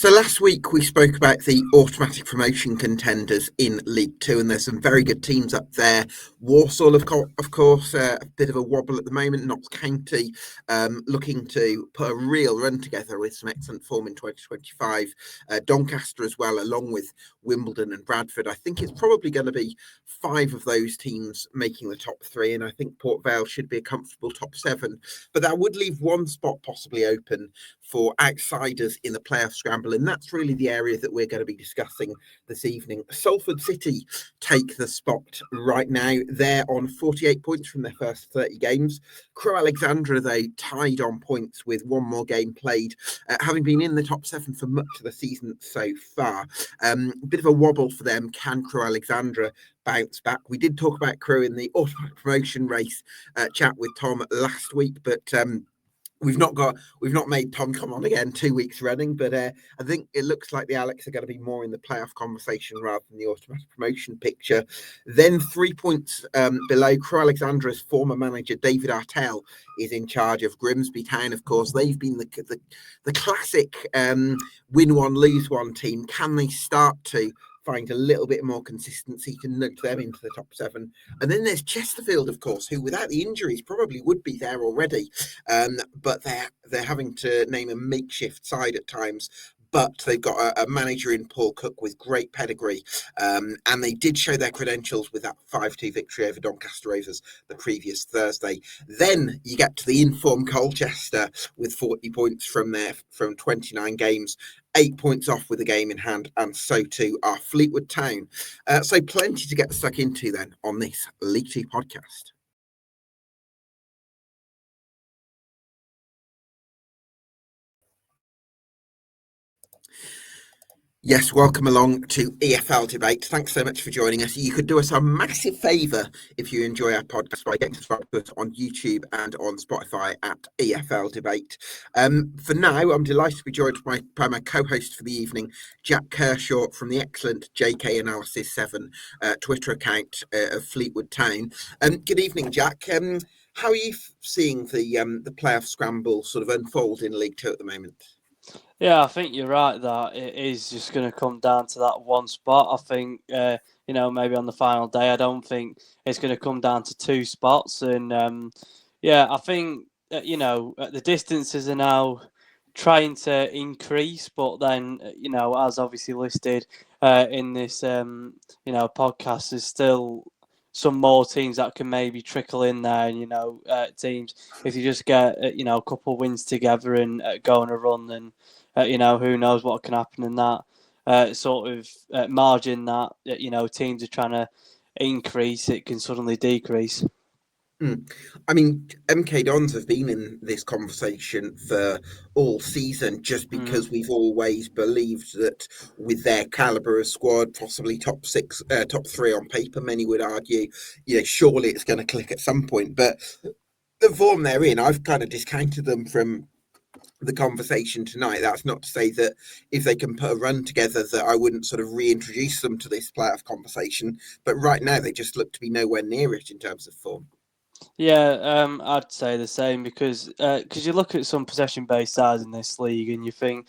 So last week we spoke about the automatic promotion contenders in League Two, and there's some very good teams up there. Walsall, of course, a bit of a wobble at the moment. Notts County looking to put a real run together with some excellent form in 2025. Doncaster as well, along with Wimbledon and Bradford. I think it's probably going to be 5 of those teams making the top 3, and I think Port Vale should be a comfortable top 7. But that would leave one spot possibly open for outsiders in the playoff scramble, and that's really the area that we're going to be discussing this evening. Salford City take the spot right now. They're on 48 points from their first 30 games. Crewe Alexandra, they tied on points with one more game played, having been in the top 7 for much of the season so far. A bit of a wobble for them. Can Crewe Alexandra bounce back? We did talk about Crewe in the automatic promotion race chat with Tom last week, but we've not made Tom come on again 2 weeks running, but I think it looks like the Alex are going to be more in the playoff conversation rather than the automatic promotion picture. Then 3 points below, Crewe Alexandra's former manager David Artell is in charge of Grimsby Town. Of course, they've been the classic win one, lose one team. Can they start to find a little bit more consistency to nudge them into the top 7? And then there's Chesterfield, of course, who without the injuries probably would be there already, but they're having to name a makeshift side at times. But they've got a manager in Paul Cook with great pedigree, and they did show their credentials with that 5-2 victory over Doncaster Rovers the previous Thursday. Then you get to the informed Colchester with 40 points from 29 games. 8 points off with a game in hand, and so too are Fleetwood Town. So plenty to get stuck into then on this League Two podcast. Yes, welcome along to EFL Debate. Thanks so much for joining us. You could do us a massive favour if you enjoy our podcast by getting subscribed to us on YouTube and on Spotify at EFL Debate. For now, I'm delighted to be joined by my co-host for the evening, Jack Kershaw from the excellent jkanalysis7 Twitter account of Fleetwood Town. Good evening, Jack. How are you seeing the playoff scramble sort of unfold in League Two at the moment? Yeah, I think you're right that it is just going to come down to that one spot. I think, maybe on the final day, I don't think it's going to come down to 2 spots. And, I think, the distances are now trying to increase, but then, as obviously listed in this, podcast, there's still some more teams that can maybe trickle in there. And, teams, if you just get, a couple of wins together and go on a run, then who knows what can happen in that sort of margin that, teams are trying to increase, it can suddenly decrease. I mean, MK Dons have been in this conversation for all season just because we've always believed that with their calibre of squad, possibly top 3 on paper, many would argue, surely it's going to click at some point. But the form they're in, I've kind of discounted them from the conversation tonight. That's not to say that if they can put a run together that I wouldn't sort of reintroduce them to this playoff conversation, but right now they just look to be nowhere near it in terms of form. Yeah, I'd say the same because you look at some possession-based sides in this league and you think,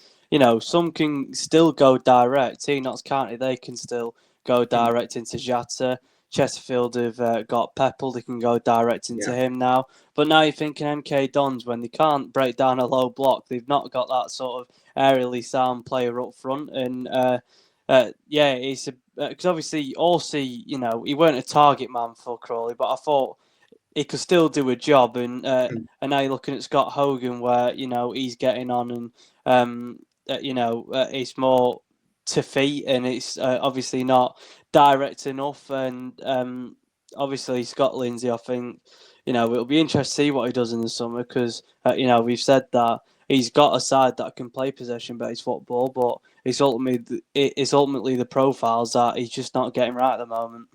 some can still go direct. Notts County, they can still go direct into Jata. Chesterfield have got Peppel, they can go direct into him now. But now you're thinking MK Dons, when they can't break down a low block, they've not got that sort of aerially sound player up front. And it's because obviously Orsi, he weren't a target man for Crawley, but I thought he could still do a job. And now you're looking at Scott Hogan, where he's getting on, and it's more to feet, and it's obviously not direct enough. And obviously Scott Lindsay, I think it'll be interesting to see what he does in the summer because we've said that he's got a side that can play possession-based football, but it's ultimately the profiles that he's just not getting right at the moment.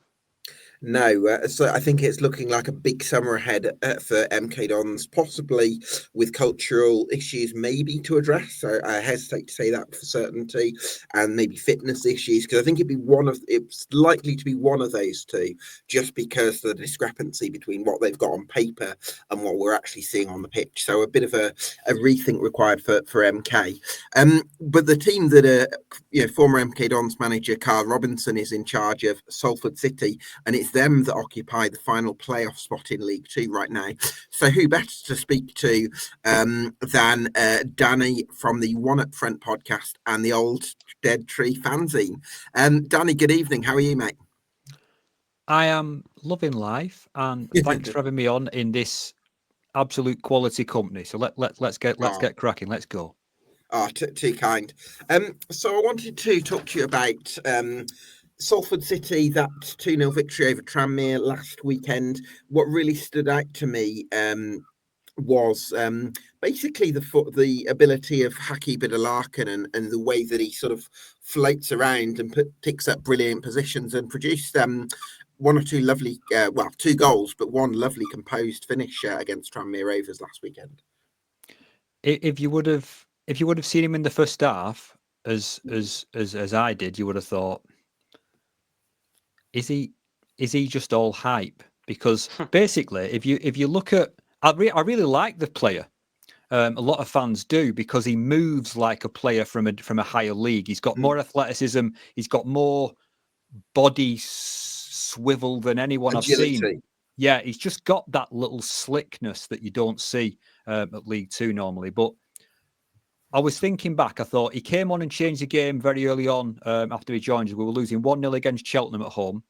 No, so I think it's looking like a big summer ahead for MK Dons, possibly with cultural issues maybe to address. So I hesitate to say that for certainty, and maybe fitness issues, because I think it's likely to be one of those two, just because of the discrepancy between what they've got on paper and what we're actually seeing on the pitch. So a bit of a rethink required for MK. But the team that former MK Dons manager Carl Robinson is in charge of, Salford City, and it's them that occupy the final playoff spot in League Two right now. So who better to speak to than Danny from the One Up Front podcast and the Old Dead Tree fanzine. Danny, good evening. How are you, mate? I am loving life, and thanks for having me on in this absolute quality company. So let's get cracking. Let's go. Too kind. So I wanted to talk to you about Salford City, that 2-0 victory over Tranmere last weekend. What really stood out to me was basically the ability of Haki Bidalarkin and the way that he sort of floats around and picks up brilliant positions and produced one or two lovely, two goals, but one lovely composed finish against Tranmere Rovers last weekend. If you would have seen him in the first half, as I did, you would have thought, is he just all hype? Because basically, if you look at, I really like the player. A lot of fans do, because he moves like a player from a higher league. He's got more athleticism. He's got more body swivel than anyone Agility. I've seen. Yeah, he's just got that little slickness that you don't see at League Two normally. But I was thinking back, I thought he came on and changed the game very early on after he joined us. We were losing 1-0 against Cheltenham at home.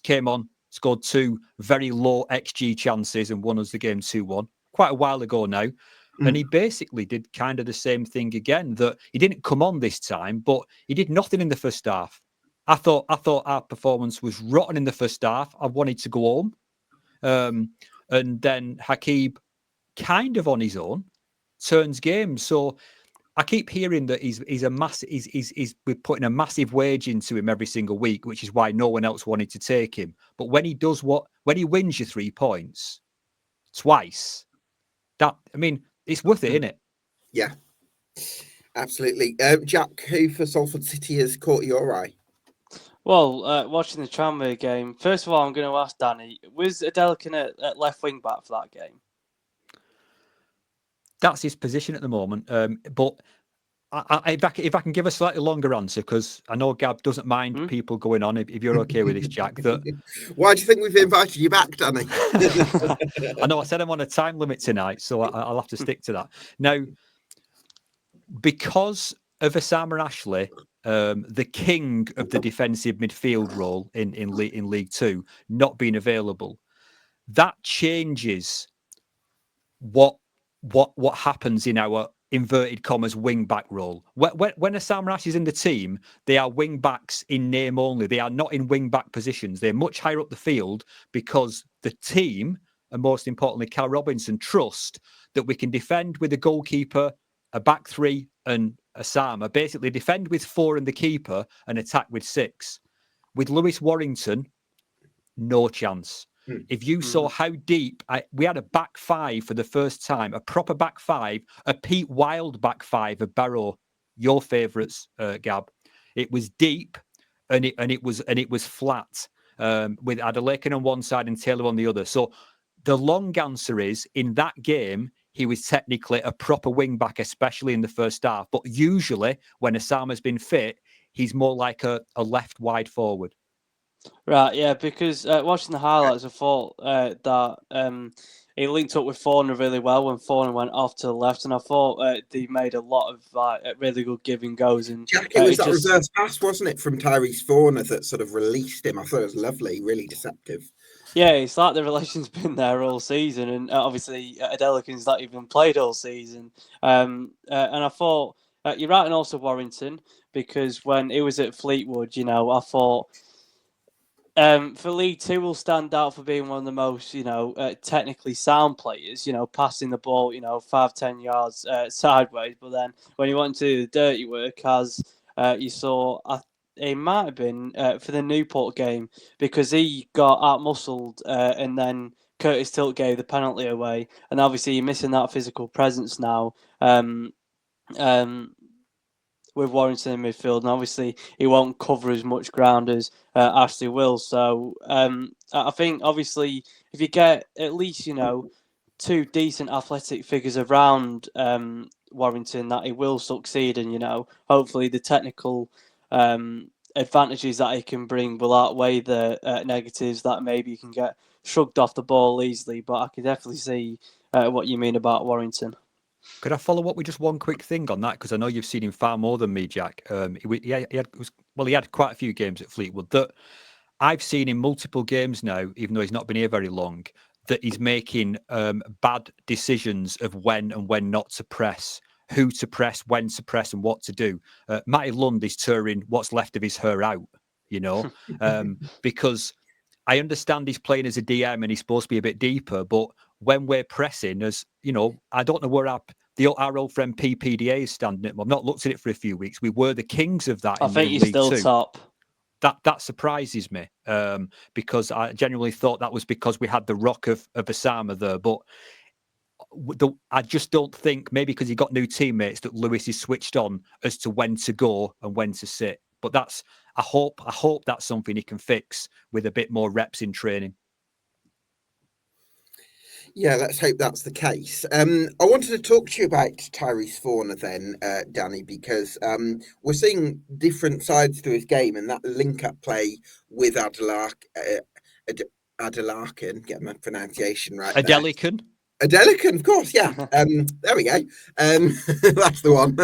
Came on, scored 2 very low XG chances and won us the game 2-1. Quite a while ago now. And he basically did kind of the same thing again, that he didn't come on this time, but he did nothing in the first half. I thought our performance was rotten in the first half. I wanted to go home. And then Hakib, kind of on his own, turns games. So I keep hearing that we're putting a massive wage into him every single week, which is why no one else wanted to take him. But when he wins your 3 points twice, it's worth it, isn't it? Yeah, absolutely. Jack, who for Salford City has caught your eye? Well, watching the Tranmere game, first of all, I'm going to ask Danny, was Adelkin at left wing back for that game? That's his position at the moment. But if I can give a slightly longer answer, because I know Gab doesn't mind people going on, if you're okay with this, Jack. Why do you think we've invited you back, Danny? I know I said I'm on a time limit tonight, so I'll have to stick to that. Now, because of Osama Ashley, the king of the defensive midfield role in League Two, not being available, that changes what happens in our inverted commas wing back role. When Osama Ash is in the team, they are wing backs in name only. They are not in wing back positions. They're much higher up the field, because the team, and most importantly, Cal Robinson, trust that we can defend with a goalkeeper, a back 3, and Osama. Basically, defend with 4 and the keeper and attack with 6. With Lewis Warrington, no chance. If you saw how deep we had a back 5 for the first time, a proper back 5, a Pete Wild back 5 of Barrow, your favourites, Gab. It was deep and it was flat, with Adelakin on one side and Taylor on the other. So the long answer is, in that game, he was technically a proper wing back, especially in the first half. But usually, when Osama's been fit, he's more like a left wide forward. Right, yeah, because watching the highlights, I thought that he linked up with Forner really well when Forner went off to the left, and I thought they made a lot of really good giving goes. And Jack, it was that reverse pass, wasn't it, from Tyrese Forner that sort of released him? I thought it was lovely, really deceptive. Yeah, it's like the relation's been there all season, and obviously Adelikin's not even played all season. And I thought you're right, and also Warrington, because when he was at Fleetwood, I thought. For League Two, will stand out for being one of the most, technically sound players. Passing the ball, 5-10 yards sideways. But then when you went to the dirty work, as you saw, it might have been for the Newport game, because he got out-muscled and then Curtis Tilt gave the penalty away. And obviously you're missing that physical presence now with Warrington in midfield. And obviously he won't cover as much ground as Ashley will. So I think, obviously, if you get at least, two decent athletic figures around Warrington, that he will succeed. And, hopefully the technical advantages that he can bring will outweigh the negatives that maybe you can get shrugged off the ball easily. But I can definitely see what you mean about Warrington. Could I follow up with just one quick thing on that? Because I know you've seen him far more than me, Jack. He had quite a few games at Fleetwood. That I've seen in multiple games now, even though he's not been here very long, that he's making bad decisions of when and when not to press, who to press, when to press, and what to do. Matty Lund is tearing what's left of his hair out, because I understand he's playing as a DM and he's supposed to be a bit deeper, but when we're pressing, as I don't know where our old friend PPDA is standing at. I've not looked at it for a few weeks. We were the kings of that. I think he's still top. That surprises me because I genuinely thought that was because we had the rock of Osama there. But I just don't think, maybe because he got new teammates, that Lewis is switched on as to when to go and when to sit. But I hope that's something he can fix with a bit more reps in training. Yeah, let's hope that's the case. I wanted to talk to you about Tyrese Forner then, Danny, because we're seeing different sides to his game, and that link-up play with Adelarkin, get my pronunciation right there. Adelican, of course, yeah. There we go. That's the one.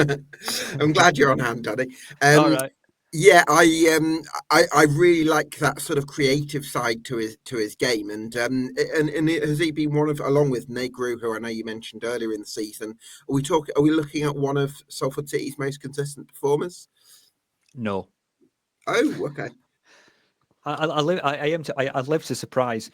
I'm glad you're on hand, Danny. All right. Yeah, I really like that sort of creative side to his game, and has he been one of, along with Negru, who I know you mentioned earlier in the season? Are we looking at one of Salford City's most consistent performers? No. Oh, okay. I'd live to surprise,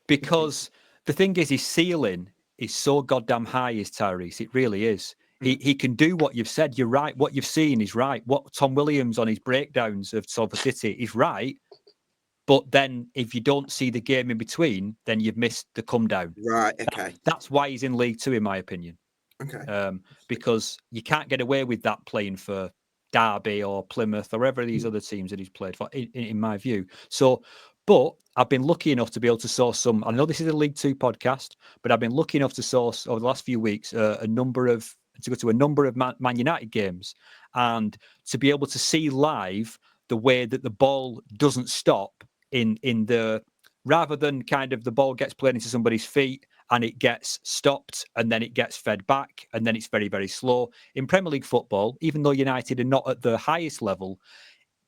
because the thing is, his ceiling is so goddamn high, is Tyrese. It really is. He can do what you've said. You're right. What you've seen is right. What Tom Williams on his breakdowns of Salford City is right. But then if you don't see the game in between, then you've missed the come down. Right. Okay. That's why he's in League Two, in my opinion. Okay. Because you can't get away with that playing for Derby or Plymouth or wherever these other teams that he's played for, in my view. So, but I've been lucky enough to be able to source some. I know this is a League Two podcast, but I've been lucky enough to source over the last few weeks to go to a number of Man United games and to be able to see live the way that the ball doesn't stop in the, rather than kind of the ball gets played into somebody's feet and it gets stopped and then it gets fed back and then it's very, very slow. In Premier League football, even though United are not at the highest level,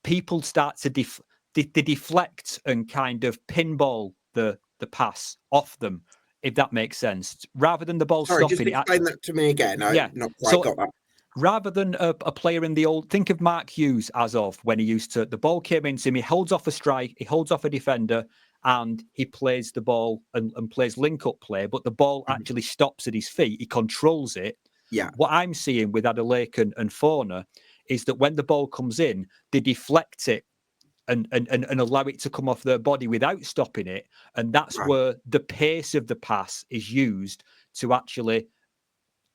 people start to deflect and kind of pinball the pass off them, if that makes sense. Rather than the ball stopping. Just explain that to me again. I've not quite got that. Rather than a player in the old, think of Mark Hughes as of when he used to, the ball came into him, he holds off a strike, he holds off a defender, and he plays the ball and plays link-up play, but the ball actually stops at his feet. He controls it. Yeah. What I'm seeing with Adelake and Forner is that when the ball comes in, they deflect it and allow it to come off their body without stopping it. And that's where the pace of the pass is used to actually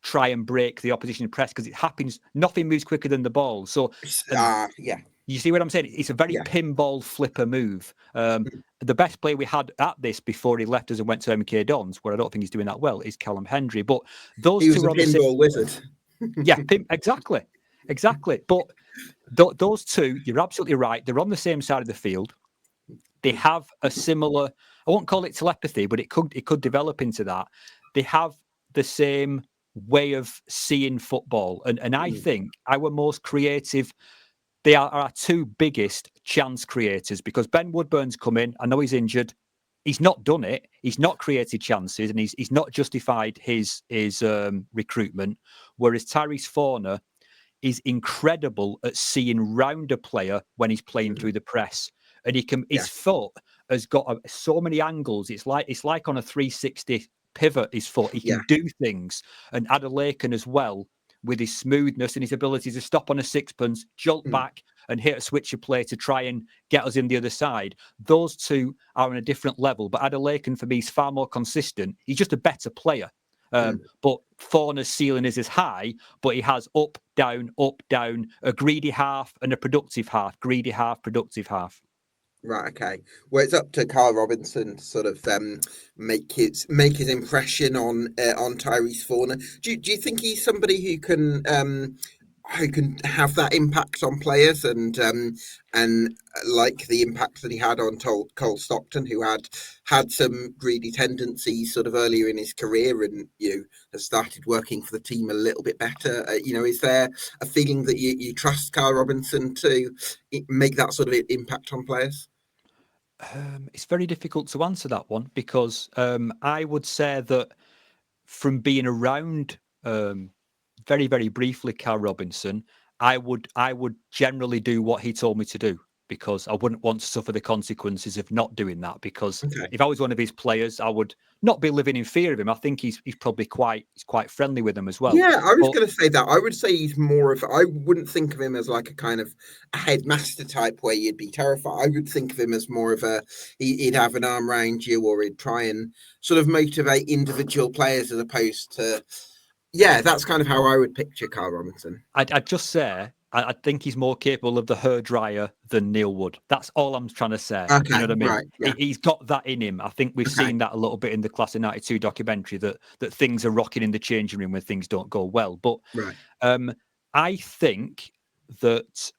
try and break the opposition press, because it happens, nothing moves quicker than the ball. So you see what I'm saying? It's a very pinball flipper move. The best player we had at this before he left us and went to MK Dons, where I don't think he's doing that well, is Callum Hendry. But those he two was a pinball wizard. Exactly. But those two, you're absolutely right. They're on the same side of the field. They have a similar, I won't call it telepathy, but it could develop into that. They have the same way of seeing football. And I think our most creative, they are our two biggest chance creators, because Ben Woodburn's come in. I know he's injured. He's not done it. He's not created chances, and he's not justified his recruitment. Whereas Tyrese Forner is incredible at seeing round a player when he's playing through the press, and his foot has got so many angles. It's like on a 360 pivot. His foot, he can do things, and Adelakan as well, with his smoothness and his ability to stop on a sixpence, jolt back and hit a switcher play to try and get us in the other side. Those two are on a different level. But Adelakin, for me, is far more consistent. He's just a better player. But Forner's ceiling is as high, but he has up, down, a greedy half and a productive half. Greedy half, productive half. Right. Okay. Well, it's up to Carl Robinson to sort of make his impression on Tyrese Forner. Do you think he's somebody who can have that impact on players and like the impact that he had on Cole Stockton, who had some greedy tendencies sort of earlier in his career, and has started working for the team a little bit better. Is there a feeling that you trust Carl Robinson to make that sort of impact on players? It's very difficult to answer that one because I would say that from being around very, very briefly, Carl Robinson, I would generally do what he told me to do because I wouldn't want to suffer the consequences of not doing that. Because if I was one of his players, I would not be living in fear of him. I think he's probably quite friendly with them as well. Yeah, I was going to say that. I would say he's more of. I wouldn't think of him as like a kind of a headmaster type where you'd be terrified. I would think of him as more of a. He'd have an arm around you, or he'd try and sort of motivate individual players as opposed to. Yeah, that's kind of how I would picture Carl Robinson. I'd just say I think he's more capable of the hairdryer than Neil Wood. That's all I'm trying to say. Okay, you know what I mean? Right, yeah. He's got that in him. I think we've seen that a little bit in the Class of '92 documentary that things are rocking in the changing room when things don't go well. But I think that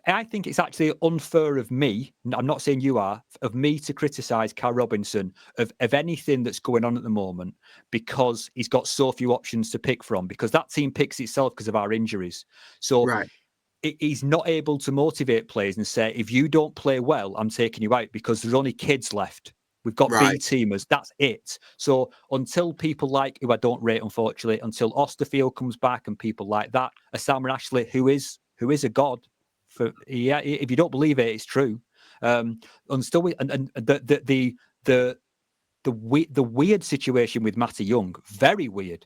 I think it's actually unfair of me. I'm not saying you are, of me to criticise Carl Robinson of anything that's going on at the moment because he's got so few options to pick from. Because that team picks itself because of our injuries. So he's not able to motivate players and say, if you don't play well, I'm taking you out because there's only kids left. We've got B teamers. That's it. So until people like, who I don't rate, unfortunately, until Osterfield comes back and people like that, a Salman Ashley, who is a god. If you don't believe it, it's true. And still, the weird situation with Matty Young, very weird.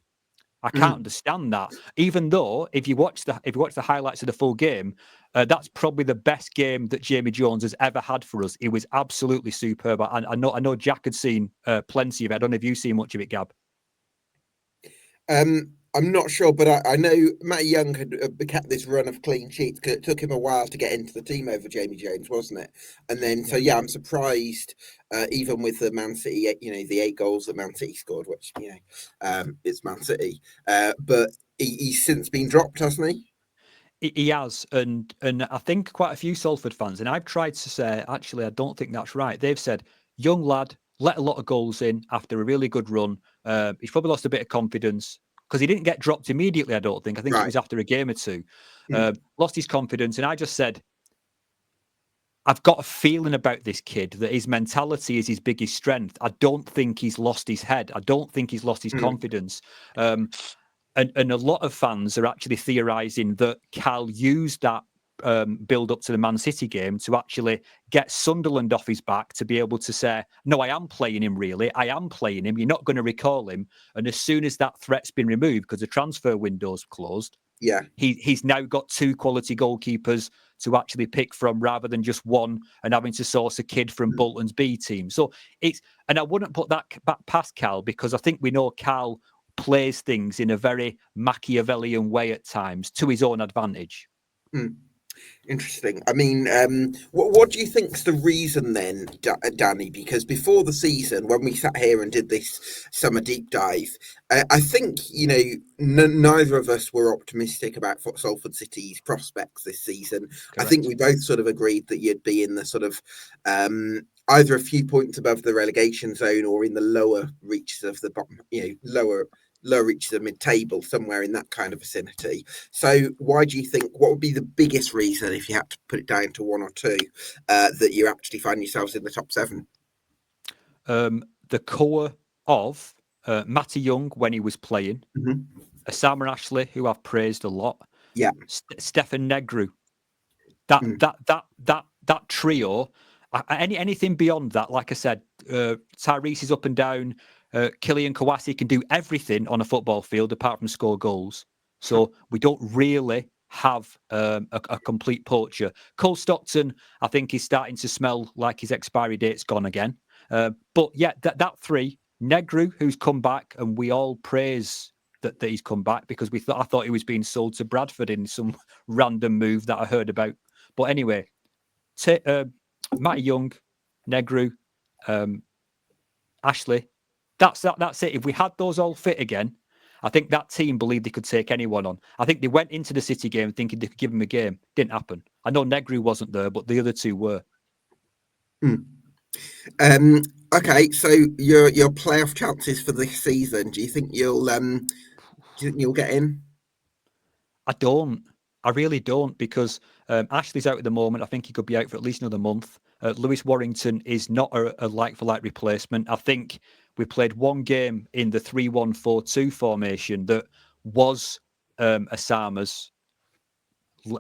I can't understand that. Even though, if you watch the highlights of the full game, that's probably the best game that Jamie Jones has ever had for us. It was absolutely superb. I know Jack had seen plenty of it. I don't know if you've seen much of it, Gab. I'm not sure, but I know Matty Young had kept this run of clean sheets because it took him a while to get into the team over Jamie Jones, wasn't it? And then, I'm surprised, even with the Man City, the 8 goals that Man City scored, which, it's Man City. But he's since been dropped, hasn't he? He has, and I think quite a few Salford fans, and I've tried to say, actually, I don't think that's right. They've said, young lad, let a lot of goals in after a really good run. He's probably lost a bit of confidence because he didn't get dropped immediately, I don't think. I think it was after a game or two. Lost his confidence, and I just said, I've got a feeling about this kid that his mentality is his biggest strength. I don't think he's lost his head. I don't think he's lost his confidence. And a lot of fans are actually theorising that Cal used that build up to the Man City game to actually get Sunderland off his back to be able to say, no, I am playing him, really. I am playing him. You're not going to recall him. And as soon as that threat's been removed, because the transfer window's closed, he's now got 2 quality goalkeepers to actually pick from rather than just one and having to source a kid from Bolton's B team. So and I wouldn't put that back past Cal because I think we know Cal plays things in a very Machiavellian way at times to his own advantage. Interesting. I mean, what do you think's the reason then, Danny? Because before the season, when we sat here and did this summer deep dive, I think neither of us were optimistic about Salford City's prospects this season. Correct. I think we both sort of agreed that you'd be in the sort of either a few points above the relegation zone or in the lower reaches of the bottom, lower reaches of mid-table, somewhere in that kind of vicinity. So why do you think, what would be the biggest reason, if you had to put it down to one or two, that you actually find yourselves in the top 7? The core of Matty Young when he was playing, Salman Ashley, who I've praised a lot, Stefan Negru. That trio, anything beyond that, like I said, Tyrese is up and down. Kylian Kouassi can do everything on a football field apart from score goals. So we don't really have a complete poacher. Cole Stockton, I think, is starting to smell like his expiry date's gone again. But yeah, that three, Negru, who's come back, and we all praise that he's come back because I thought he was being sold to Bradford in some random move that I heard about. But anyway, Matty Young, Negru, Ashley, that's it. If we had those all fit again, I think that team believed they could take anyone on. I think they went into the City game thinking they could give him a game. Didn't happen. I know Negru wasn't there, but the other two were. Okay, so your playoff chances for this season, do you think you'll get in? I don't. I really don't, because Ashley's out at the moment. I think he could be out for at least another month. Lewis Warrington is not a like-for-like replacement. I think we played one game in the 3-1-4-2 formation that was Osama's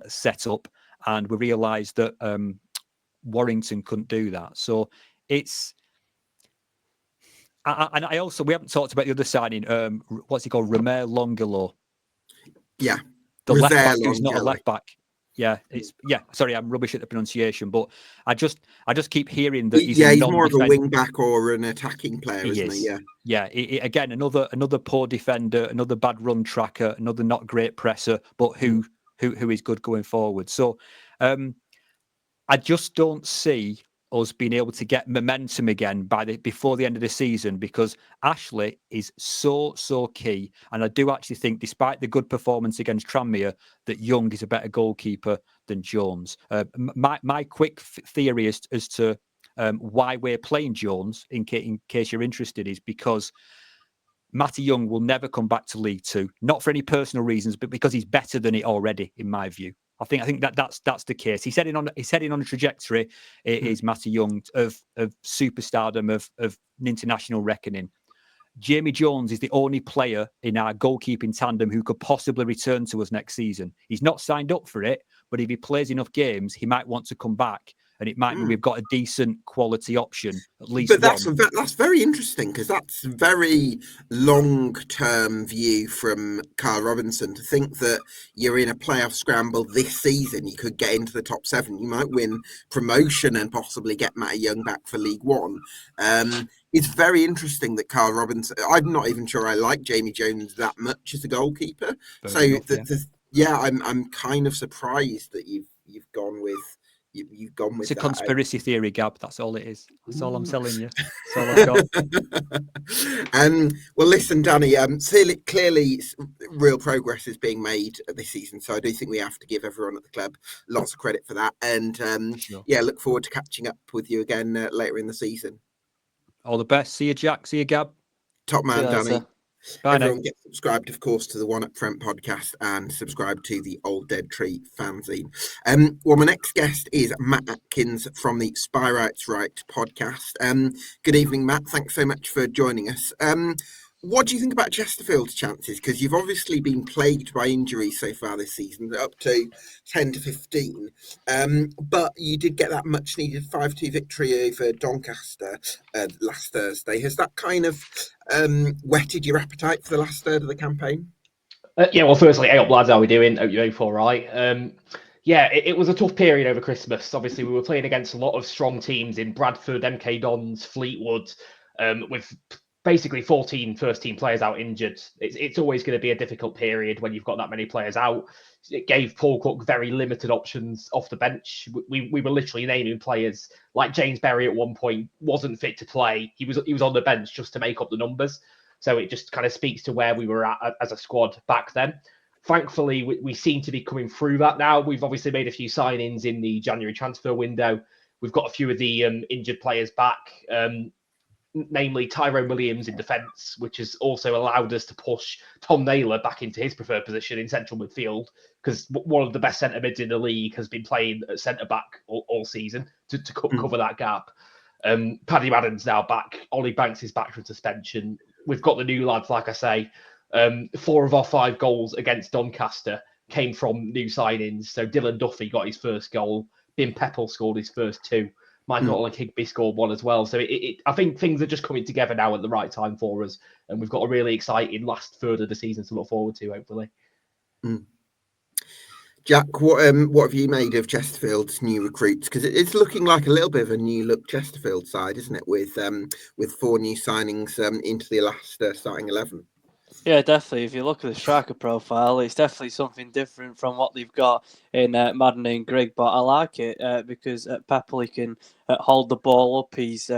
setup, and we realised that Warrington couldn't do that. So it's... And I also, we haven't talked about the other signing. What's he called? Romer Longelo. Yeah. The left back who's not a left back. Yeah, sorry, I'm rubbish at the pronunciation, but I just keep hearing that he's he's more of a wing back or an attacking player, isn't he? Yeah. Again, another poor defender, another bad run tracker, another not great presser, but who is good going forward. So I just don't see us being able to get momentum again before the end of the season, because Ashley is so key. And I do actually think, despite the good performance against Tranmere, that Young is a better goalkeeper than Jones. My quick theory as to why we're playing Jones, in case you're interested, is because Matty Young will never come back to League Two, not for any personal reasons, but because he's better than it already, in my view. I think that's the case. He's heading on a trajectory. It is Matty Young of superstardom, of an international reckoning. Jamie Jones is the only player in our goalkeeping tandem who could possibly return to us next season. He's not signed up for it, but if he plays enough games, he might want to come back. And it might mean we've got a decent quality option, at least but one. That's very interesting, because that's a very long-term view from Carl Robinson, to think that you're in a playoff scramble this season. You could get into the top 7. You might win promotion and possibly get Matty Young back for League One. It's very interesting that Carl Robinson... I'm not even sure I like Jamie Jones that much as a goalkeeper. I'm kind of surprised that you've gone with... You've gone with it's a conspiracy theory, Gab. That's all it is. That's all I'm telling you. That's all I've got. Well, listen, Danny. Clearly, real progress is being made this season. So I do think we have to give everyone at the club lots of credit for that. And sure. Look forward to catching up with you again later in the season. All the best. See you, Jack. See you, Gab. Top man, Danny. Bye Everyone now. get subscribed, of course, to the One Up Front podcast, and subscribe to the Old Dead Tree fanzine. Well, my next guest is Matt Atkins from the Spireites podcast. Good evening, Matt. Thanks so much for joining us. What do you think about Chesterfield's chances? Because you've obviously been plagued by injuries so far this season, up to 10 to 15. But you did get that much-needed 5-2 victory over Doncaster last Thursday. Has that kind of whetted your appetite for the last third of the campaign? Well, firstly, hey up, lads, how are we doing? Hope you're all right. It was a tough period over Christmas. Obviously, we were playing against a lot of strong teams in Bradford, MK Dons, Fleetwood, with basically 14 first-team players out injured. It's always going to be a difficult period when you've got that many players out. It gave Paul Cook very limited options off the bench. We were literally naming players like James Berry at one point wasn't fit to play. He was on the bench just to make up the numbers. So it just kind of speaks to where we were at as a squad back then. Thankfully, we seem to be coming through that now. We've obviously made a few signings in the January transfer window. We've got a few of the injured players back, namely Tyrone Williams in defence, which has also allowed us to push Tom Naylor back into his preferred position in central midfield, because one of the best centre mids in the league has been playing at centre back all season to cover that gap. Paddy Madden's now back. Ollie Banks is back from suspension. We've got the new lads, like I say. 4 of our 5 goals against Doncaster came from new signings. So Dylan Duffy got his first goal. Bim Peppel scored his first 2. Michael Higby scored 1 as well. So I think things are just coming together now at the right time for us. And we've got a really exciting last third of the season to look forward to, hopefully. Jack, what have you made of Chesterfield's new recruits? Because it's looking like a little bit of a new look Chesterfield side, isn't it? With 4 new signings into the last starting 11. Yeah, definitely. If you look at the striker profile, it's definitely something different from what they've got in Madden and Grigg. But I like it because Pepple, he can hold the ball up. He's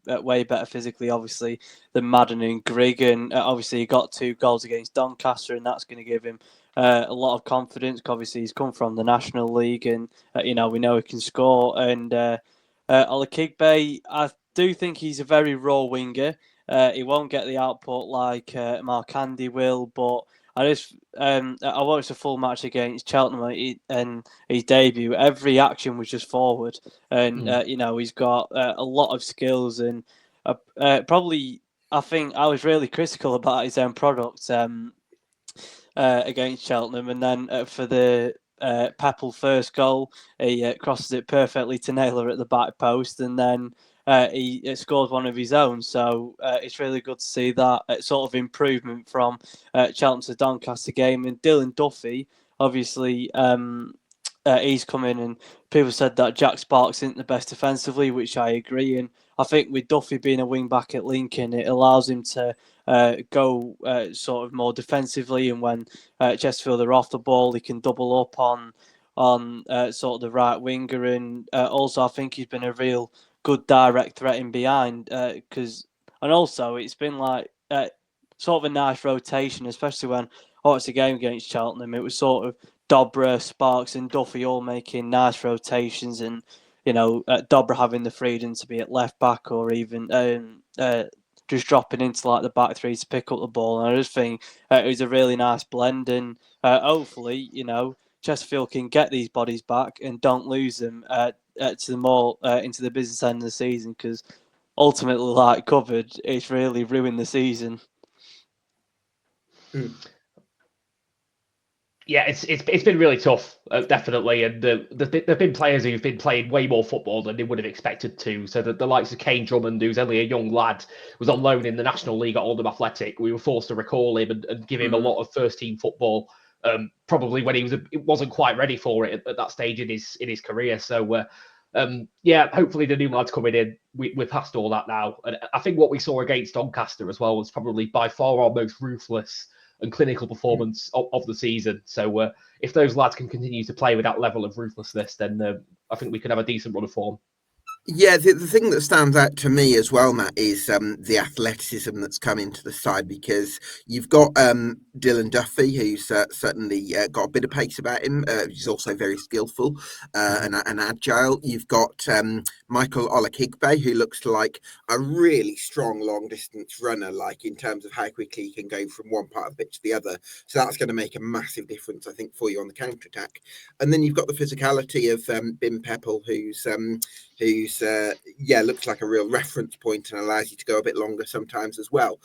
way better physically, obviously, than Madden and Grigg. And obviously, he got 2 goals against Doncaster, and that's going to give him a lot of confidence. Obviously, he's come from the National League, and we know he can score. And Ola Kigbe, I do think he's a very raw winger. He won't get the output like Mark Andy will, but I watched a full match against Cheltenham and his debut. Every action was just forward, and he's got a lot of skills and probably. I think I was really critical about his own product against Cheltenham, and then for the Pepple first goal, he crosses it perfectly to Naylor at the back post, and then he scores one of his own. So it's really good to see that sort of improvement from Cheltenham to Doncaster game. And Dylan Duffy, obviously, he's come in, and people said that Jack Sparks isn't the best defensively, which I agree. And I think with Duffy being a wing back at Lincoln, it allows him to go sort of more defensively, and when Chesterfield are off the ball, he can double up on sort of the right winger. And also, I think he's been a real good direct threat in behind and also it's been like sort of a nice rotation, especially when I watched the game against Cheltenham. It was sort of Dobra, Sparks, and Duffy all making nice rotations, and Dobra having the freedom to be at left back or even just dropping into like the back three to pick up the ball. And I just think it was a really nice blend, and hopefully, Chesterfield can get these bodies back and don't lose them to the more into the business end of the season, because ultimately, like covered, it's really ruined the season. Yeah, it's been really tough, definitely, and there've been players who've been playing way more football than they would have expected to. So the likes of Kane Drummond, who's only a young lad, was on loan in the National League at Oldham Athletic. We were forced to recall him and give him a lot of first team football, probably when he wasn't quite ready for it at that stage in his career. So hopefully the new lads coming in, we're past all that now. And I think what we saw against Doncaster as well was probably by far our most ruthless and clinical performance of the season. So if those lads can continue to play with that level of ruthlessness, then I think we could have a decent run of form. Yeah, the thing that stands out to me as well, Matt, is the athleticism that's come into the side, because you've got Dylan Duffy, who's certainly got a bit of pace about him. He's also very skillful and agile. You've got Michael Olakigbe, who looks like a really strong long-distance runner, like in terms of how quickly he can go from one part of the pitch to the other. So that's going to make a massive difference, I think, for you on the counter-attack. And then you've got the physicality of Bim Pepple, who's looks like a real reference point and allows you to go a bit longer sometimes as well.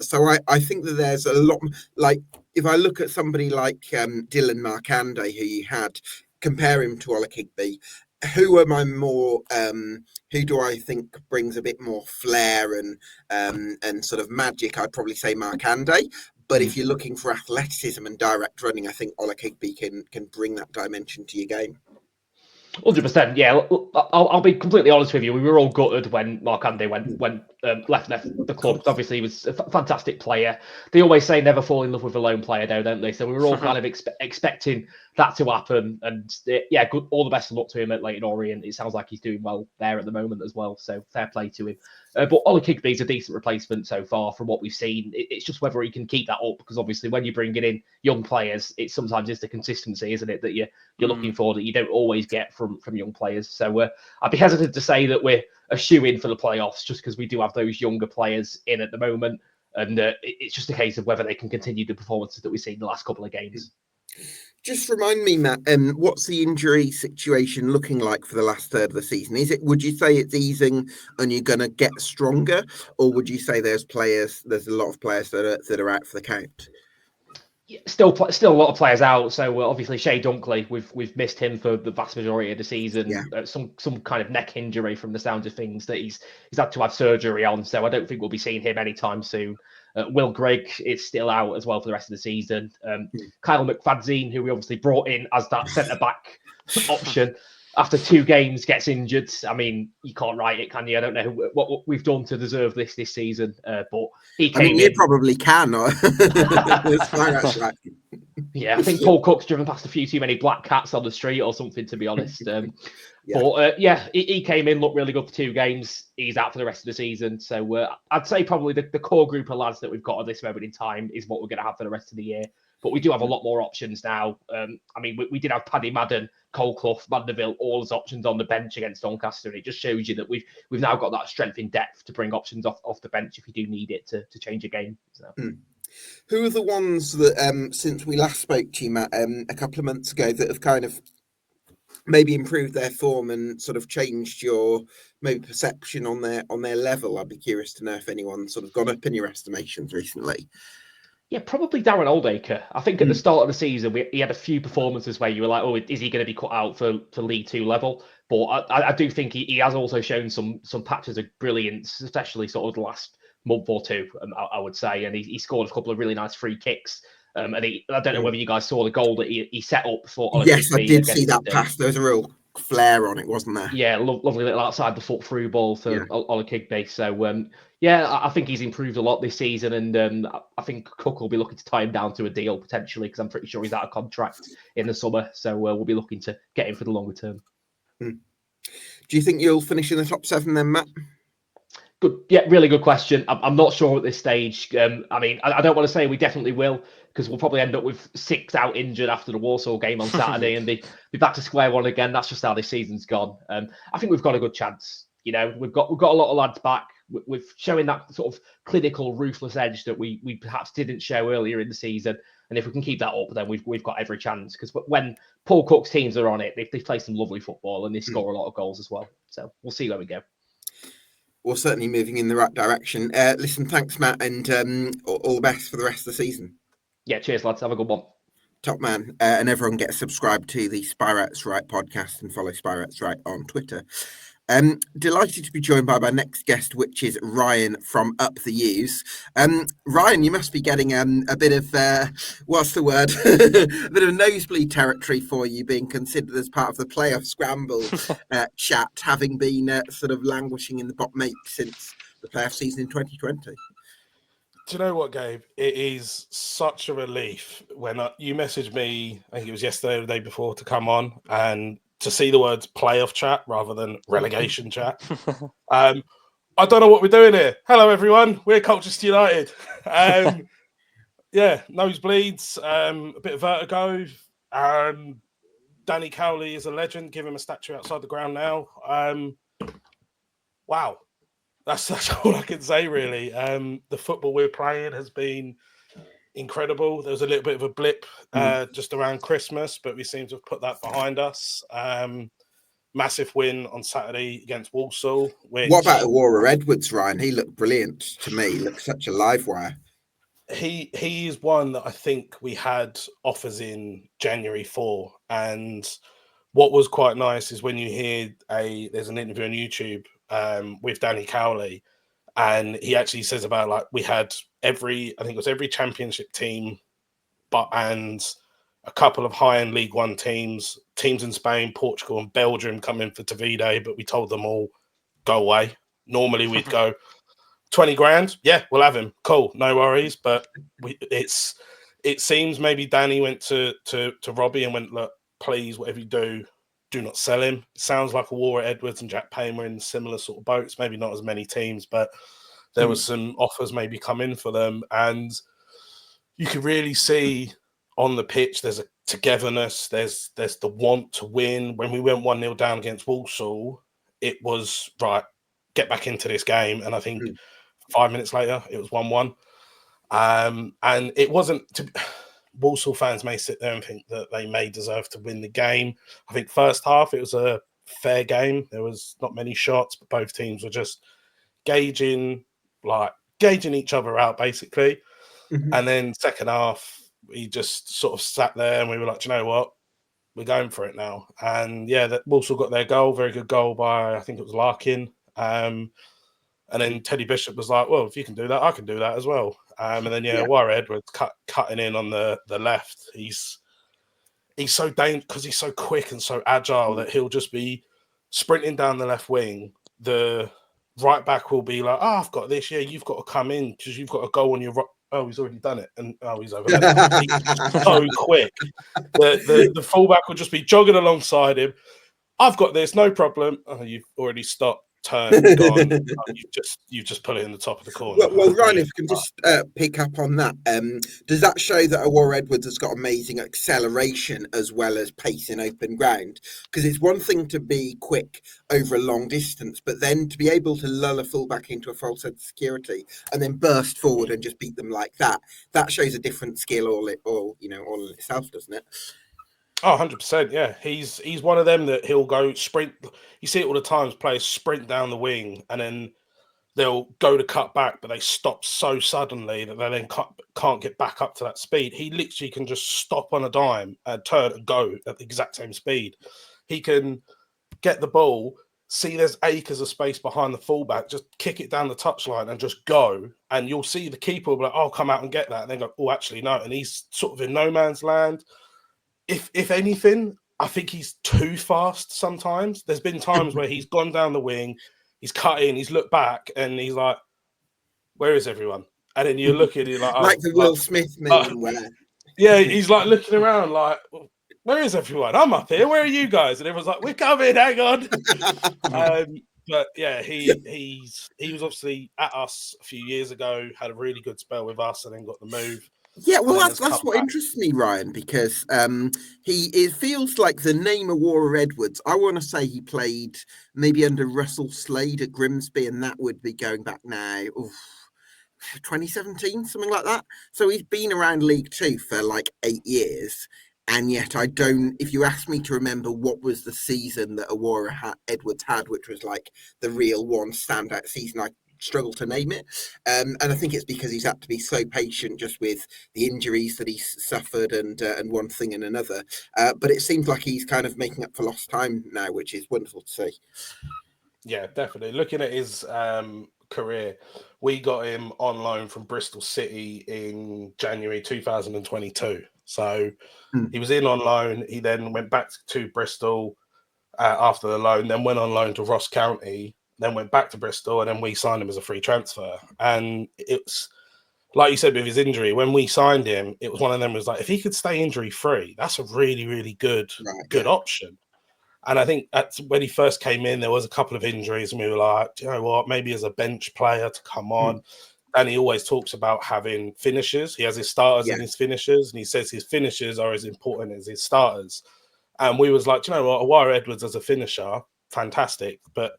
So I think that there's a lot, like if I look at somebody like Dylan Markande, who you had, compare him to Olakigbe, who do I think brings a bit more flair and sort of magic? I'd probably say Markande. But if you're looking for athleticism and direct running, I think Olakigbe can bring that dimension to your game. 100%. Yeah, I'll be completely honest with you. We were all gutted when Mark Andy left the club. Obviously, he was a fantastic player. They always say never fall in love with a lone player, don't they? So we were all kind of expecting that to happen. And good, all the best of luck to him at Leyton Orient. It sounds like he's doing well there at the moment as well. So fair play to him. But Ollie Kigbe's a decent replacement so far from what we've seen. It's just whether he can keep that up, because obviously when you're bringing in young players, it sometimes is the consistency, isn't it, that you're looking for, that you don't always get from young players. So I'd be hesitant to say that we're a shoe-in for the playoffs, just because we do have those younger players in at the moment. And it's just a case of whether they can continue the performances that we've seen in the last couple of games. Just remind me, Matt, what's the injury situation looking like for the last third of the season? Would you say it's easing and you're going to get stronger, or would you say there's a lot of players that are out for the count? Still a lot of players out. So obviously Shea Dunkley, we've missed him for the vast majority of the season. Yeah. Some kind of neck injury from the sounds of things that he's had to have surgery on. So I don't think we'll be seeing him anytime soon. Will Grigg is still out as well for the rest of the season. Kyle McFadzean, who we obviously brought in as that centre-back option, after 2 games gets injured. I mean, you can't write it, can you? I don't know what we've done to deserve this season, but he came in. You probably can. That's right. Yeah, I think Paul Cook's driven past a few too many black cats on the street or something, to be honest. But he came in, looked really good for 2 games. He's out for the rest of the season. So I'd say probably the core group of lads that we've got at this moment in time is what we're going to have for the rest of the year. But we do have a lot more options now. I mean, we did have Paddy Madden, Cole Clough, Mandeville, all as options on the bench against Doncaster. And it just shows you that we've now got that strength in depth to bring options off the bench if you do need it to change a game. So. Who are the ones that, since we last spoke to you, Matt, a couple of months ago, that have kind of maybe improved their form and sort of changed your maybe perception on their level? I'd be curious to know if anyone's sort of gone up in your estimations recently. Yeah, probably Darren Oldacre. I think at the start of the season, he had a few performances where you were like, oh, is he going to be cut out for League 2 level? But I do think he has also shown some patches of brilliance, especially sort of the last month or two, I would say. And he scored a couple of really nice free kicks. And I don't know whether you guys saw the goal that he set up for Ola Yes, Kigby. I did see that pass. There was a real flair on it, wasn't there? Yeah, lovely little outside the foot through ball for Ola Kigby. So, I think he's improved a lot this season. And I think Cook will be looking to tie him down to a deal potentially, because I'm pretty sure he's out of contract in the summer. So we'll be looking to get him for the longer term. Do you think you'll finish in the top 7 then, Matt? Good, yeah, really good question. I'm not sure at this stage. I mean, I don't want to say we definitely will, because we'll probably end up with 6 out injured after the Walsall game on Saturday and be back to square one again. That's just how this season's gone. I think we've got a good chance. You know, we've got a lot of lads back. We're showing that sort of clinical, ruthless edge that we perhaps didn't show earlier in the season. And if we can keep that up, then we've got every chance. Because when Paul Cook's teams are on it, they play some lovely football and they score a lot of goals as well. So we'll see where we go. Well, certainly moving in the right direction. Listen, thanks, Matt, and all the best for the rest of the season. Yeah, cheers, lads. Have a good one. Top man. And everyone get subscribed to the Spireites Right podcast and follow Spireites Right on Twitter. Delighted to be joined by my next guest, which is Ryan from Up the U's. Ryan, you must be getting a bit of what's the word? A bit of nosebleed territory for you, being considered as part of the playoff scramble chat, having been sort of languishing in the bottom 8 since the playoff season in 2020. Do you know what, Gabe? It is such a relief when you messaged me, I think it was yesterday or the day before, to come on and to see the words playoff chat rather than relegation chat. I don't know what we're doing here. Hello, everyone. We're Colchester United. Nosebleeds, a bit of vertigo. Danny Cowley is a legend. Give him a statue outside the ground now. Wow. That's all I can say, really. The football we're playing has been incredible. There was a little bit of a blip just around Christmas, but we seem to have put that behind us. Massive win on Saturday against Walsall. What about Aurora Edwards, Ryan? He looked brilliant to me. He looked such a live wire. He is one that I think we had offers in January for. And what was quite nice is when you hear there's an interview on YouTube with Danny Cowley, and he actually says about, like, we had every championship team and a couple of high-end League One teams in Spain, Portugal and Belgium come in for Tavide, but we told them all, go away. Normally we'd go 20 grand. Yeah, we'll have him. Cool. No worries. But it seems maybe Danny went to Robbie and went, look, please, whatever you do not sell him. It sounds like Aurora Edwards and Jack Payne were in similar sort of boats, maybe not as many teams, but there was some offers maybe come in for them. And you can really see on the pitch, there's a togetherness, there's the want to win. When we went 1-0 down against Walsall, it was, right, get back into this game. And I think 5 minutes later, it was 1-1. And it wasn't... Walsall fans may sit there and think that they may deserve to win the game. I think first half, it was a fair game. There was not many shots, but both teams were just gauging each other out, basically. And then second half, we just sort of sat there and we were like, do you know what? We're going for it now. And yeah, that Walsall got their goal, very good goal by, I think it was Larkin. And then Teddy Bishop was like, well, if you can do that, I can do that as well. And then Warren Edwards cutting in on the left. He's so dangerous because he's so quick and so agile that he'll just be sprinting down the left wing. The right back will be like, "Oh, I've got this. Yeah, you've got to come in because you've got to go on your right." Oh, he's already done it, and he's over there. He's just so quick. The fullback will just be jogging alongside him. I've got this, no problem. Oh, you've already stopped, turned, gone. You just put it in the top of the corner. Well, Ryan, if you can just pick up on that, does that show that Warren Edwards has got amazing acceleration as well as pace in open ground? Because it's one thing to be quick over a long distance, but then to be able to lull a fullback into a false sense of security and then burst forward and just beat them like that shows a different skill all in itself, doesn't it? Oh, 100%, yeah. He's one of them that he'll go sprint. You see it all the times, players sprint down the wing and then they'll go to cut back, but they stop so suddenly that they then can't get back up to that speed. He literally can just stop on a dime and turn and go at the exact same speed. He can get the ball, see there's acres of space behind the fullback, just kick it down the touchline and just go. And you'll see the keeper will be like, "Oh, come out and get that." And then go, "Oh, actually, no." And he's sort of in no man's land. If anything, I think he's too fast sometimes. There's been times where he's gone down the wing, he's cut in, he's looked back, and he's like, "Where is everyone?" And then you look at it like the Will Smith meme where... Yeah, he's like looking around like, "Where is everyone? I'm up here. Where are you guys?" And everyone's like, "We're coming, hang on." But yeah, he was obviously at us a few years ago, had a really good spell with us, and then got the move. Yeah, well, that's what interests me, Ryan, because it feels like the name of Warren Edwards. I want to say he played maybe under Russell Slade at Grimsby, and that would be going back now, 2017, something like that. So he's been around League Two for like 8 years, and yet I don't. If you ask me to remember what was the season that Warren Edwards had, which was like the real one standout season, I struggle to name it, and I think it's because he's had to be so patient just with the injuries that he's suffered and one thing and another, but it seems like he's kind of making up for lost time now, which is wonderful to see. Yeah, definitely. Looking at his career, we got him on loan from Bristol City in January 2022. So he was in on loan. He then went back to Bristol after the loan, then went on loan to Ross County, then went back to Bristol, and then we signed him as a free transfer. And it's like you said with his injury, when we signed him, it was one of them was like, if he could stay injury free, that's a really, really good option. And I think that's when he first came in, there was a couple of injuries, and we were like, "Do you know what, maybe as a bench player to come on." And he always talks about having finishers. He has his starters and his finishers, and he says his finishers are as important as his starters. And we was like, "Do you know what, Warren Edwards as a finisher, fantastic." But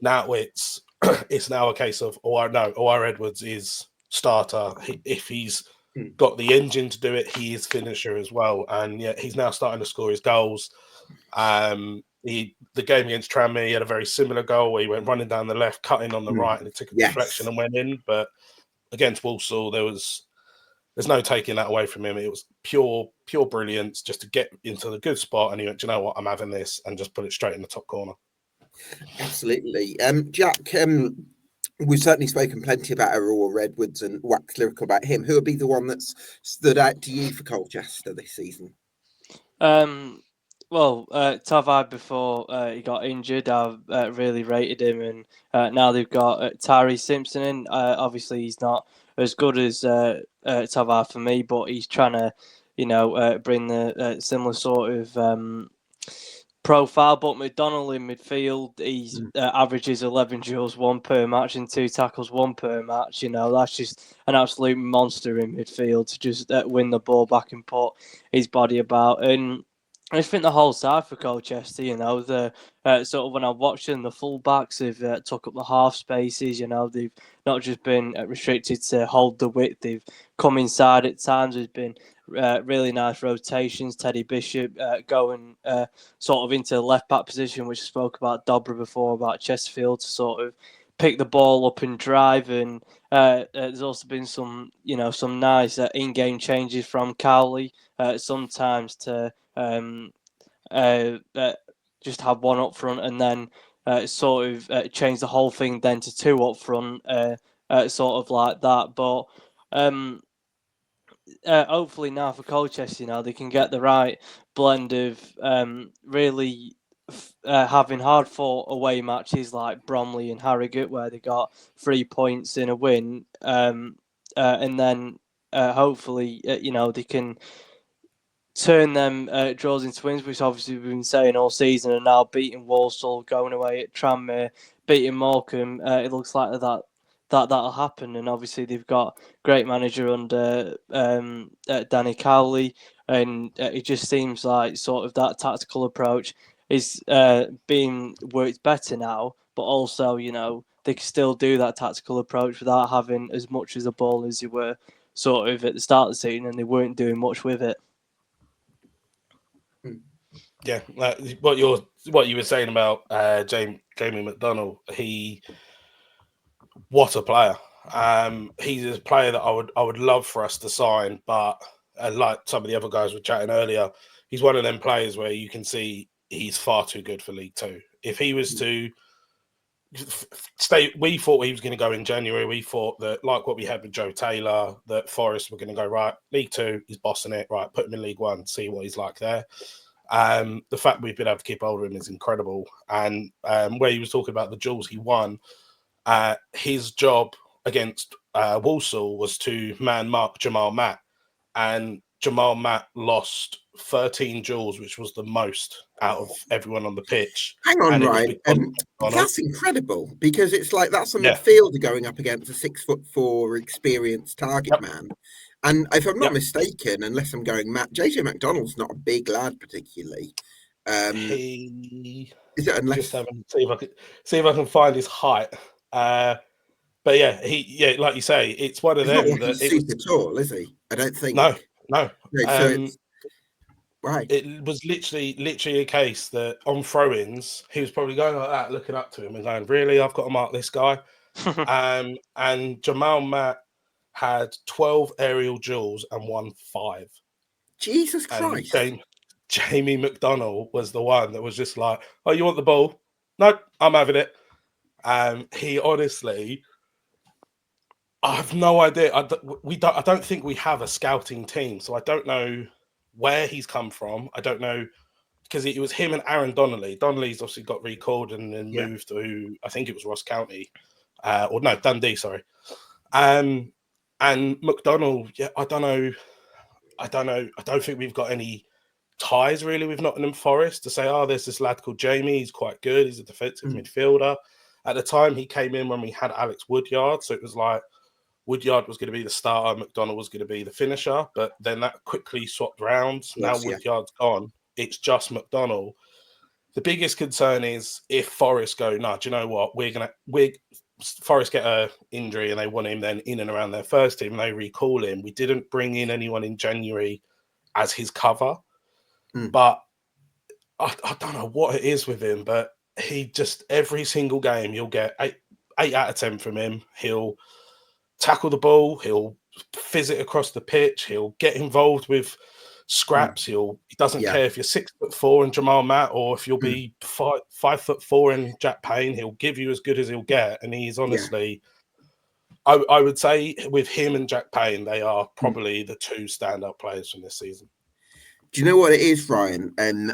now it's now a case of, Warren Edwards is starter. If he's got the engine to do it, he is finisher as well. And yeah, he's now starting to score his goals. The game against Tranmere, he had a very similar goal where he went running down the left, cutting on the right, and it took a deflection and went in. But against Walsall, there's no taking that away from him. It was pure brilliance just to get into the good spot. And he went, "Do you know what, I'm having this," and just put it straight in the top corner. Absolutely. Jack, we've certainly spoken plenty about Warren Edwards and waxed lyrical about him. Who would be the one that's stood out to you for Colchester this season? Well, Tavai, before he got injured, I've really rated him, and now they've got Tyree Simpson in. Obviously, he's not as good as Tavai for me, but he's trying to, bring the similar sort of profile. But McDonnell in midfield, he's averages 11 duels, 1 per match, and 2 tackles, 1 per match. That's just an absolute monster in midfield to just win the ball back and put his body about. And I just think the whole side for Colchester, the sort of when I'm watching the fullbacks have took up the half spaces. They've not just been restricted to hold the width. They've come inside at times. There's been really nice rotations. Teddy Bishop going sort of into the left back position, which I spoke about Dobra before, about Chesterfield, to sort of pick the ball up and drive. And there's also been some nice in-game changes from Cowley sometimes to just have one up front and then sort of change the whole thing then to 2 up front, sort of like that. But hopefully now for Colchester, they can get the right blend of really having hard fought away matches like Bromley and Harrogate, where they got 3 points in a win, and then hopefully they can turn them draws into wins, which obviously we've been saying all season, and now beating Walsall, going away at Tranmere, beating Morecambe. It looks like that'll happen, and obviously they've got great manager under Danny Cowley, and it just seems like sort of that tactical approach is being worked better now, but also they can still do that tactical approach without having as much as a ball as they were sort of at the start of the season, and they weren't doing much with it. Yeah, what you were saying about Jamie McDonald, what a player. He's a player that I would love for us to sign, but like some of the other guys were chatting earlier, he's one of them players where you can see he's far too good for League Two. If he was to stay, we thought he was going to go in January. We thought that, like what we had with Joe Taylor, that Forest were going to go, right, League Two, he's bossing it, right, put him in League One, see what he's like there. The fact we've been able to keep hold of him is incredible. And where he was talking about the duels he won, his job against Walsall was to man-mark Jamal Matt. And Jamal Matt lost 13 duels, which was the most out of everyone on the pitch. Hang on, and right. That's incredible, because it's like that's a midfielder going up against a 6'4" experienced target man. And if I'm not mistaken, unless I'm going Matt, JJ McDonald's not a big lad particularly. Is it unless just see if I can find his height. But yeah, like you say, it's one of them. Not like he's super tall, is he? I don't think. No. So right. It was literally a case that on throw-ins, he was probably going like that, looking up to him and going, "Really, I've got to mark this guy." And Jamal Matt had 12 aerial duels and won 5. Jesus Christ. And Jamie McDonald was the one that was just like, "Oh, you want the ball? No, I'm having it." He honestly, I have no idea. I don't think we have a scouting team, so I don't know where he's come from. I don't know, because it was him and Aaron Donnelly. Donnelly's obviously got recalled and then moved to, I think it was Ross County, or no, Dundee, sorry. And McDonald, I don't know. I don't think we've got any ties really with Nottingham Forest to say, oh, there's this lad called Jamie. He's quite good. He's a defensive midfielder. At the time, he came in when we had Alex Woodyard, so it was like Woodyard was going to be the starter, McDonald was going to be the finisher, but then that quickly swapped round. Now Woodyard's gone. It's just McDonald. The biggest concern is if Forest go, no, do you know what? Forest get a injury and they want him then in and around their first team and they recall him. We didn't bring in anyone in January as his cover, but I don't know what it is with him, but he just, every single game, you'll get 8 out of 10 from him. He'll tackle the ball, he'll fizz it across the pitch, he'll get involved with scraps. He doesn't care if you're 6'4" and Jamal Matt, or if you'll be 5'4" and Jack Payne. He'll give you as good as he'll get, and he's honestly, I would say, with him and Jack Payne, they are probably the 2 standout players from this season. Do you know what it is, Ryan?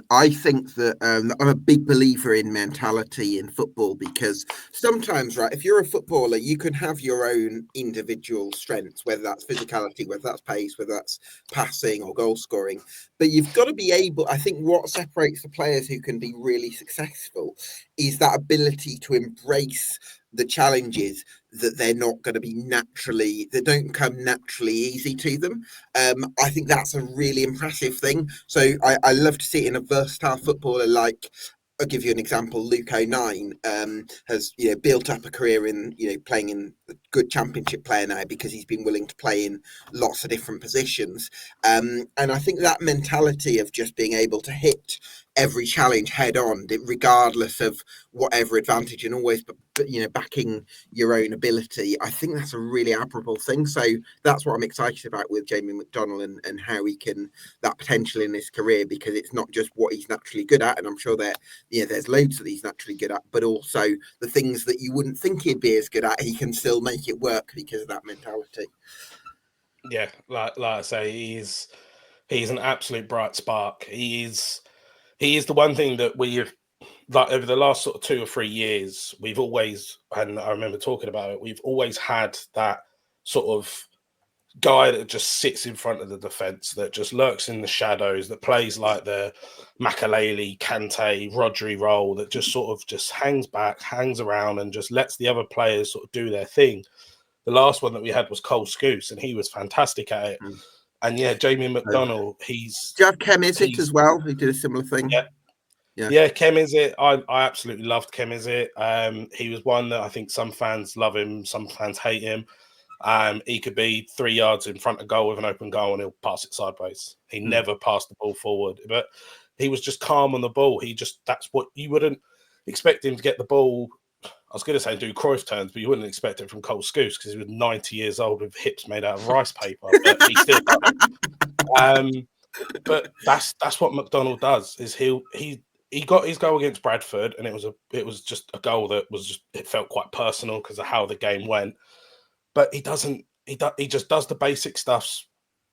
I think that I'm a big believer in mentality in football, because sometimes, right, if you're a footballer, you can have your own individual strengths, whether that's physicality, whether that's pace, whether that's passing or goal scoring. But you've got to be able, I think what separates the players who can be really successful is that ability to embrace the challenges that they're not going to be that don't come naturally easy to them. I think that's a really impressive thing. So I love to see it in a versatile footballer like, I'll give you an example. Luke O'Nien has built up a career in playing in a good championship player now because he's been willing to play in lots of different positions. And I think that mentality of just being able to hit every challenge head on, regardless of whatever advantage, and always backing your own ability, I think that's a really admirable thing. So that's what I'm excited about with Jamie McDonald and how he can that potential in his career, because it's not just what he's naturally good at, and I'm sure that there's loads that he's naturally good at, but also the things that you wouldn't think he'd be as good at, he can still make it work because of that mentality. Yeah, like I say, he's an absolute bright spark. He is the one thing that we have, like, over the last sort of 2 or 3 years, we've always, and I remember talking about it, we've always had that sort of guy that just sits in front of the defence, that just lurks in the shadows, that plays like the Makaleli, Kante, Rodri role, that just sort of just hangs back, hangs around, and just lets the other players sort of do their thing. The last one that we had was Cole Scouse, and he was fantastic at it. And yeah, Jamie McDonnell, Do you have Kem Izzet as well, who did a similar thing? Yeah, Kem Izzet. I absolutely loved Kem Izzet. He was one that I think some fans love him, some fans hate him. He could be 3 yards in front of goal with an open goal and he'll pass it sideways. He never passed the ball forward, but he was just calm on the ball. That's what you wouldn't expect him to get the ball. I was going to say do Cruyff turns, but you wouldn't expect it from Cole Scouse because he was 90 years old with hips made out of rice paper, but he still done it. But that's what McDonnell does. Is he got his goal against Bradford, and it was just a goal that was just, it felt quite personal because of how the game went. But he just does the basic stuff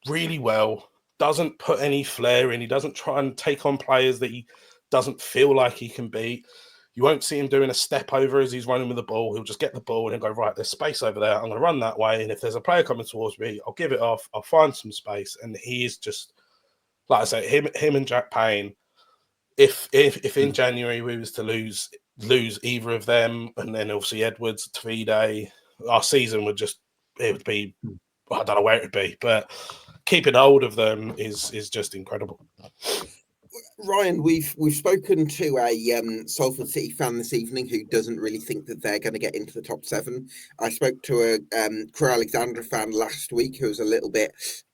really well. Doesn't put any flair in. He doesn't try and take on players that he doesn't feel like he can beat. You won't see him doing a step over as he's running with the ball. He'll just get the ball and go, right, there's space over there. I'm going to run that way. And if there's a player coming towards me, I'll give it off. I'll find some space. And he is just, like I say, him and Jack Payne. If in January we was to lose either of them, and then obviously Edwards, Tavide, our season would be, I don't know where it would be, but keeping hold of them is just incredible. Ryan, we've spoken to a Salford City fan this evening who doesn't really think that they're going to get into the top 7. I spoke to a Crewe Alexandra fan last week who was a little bit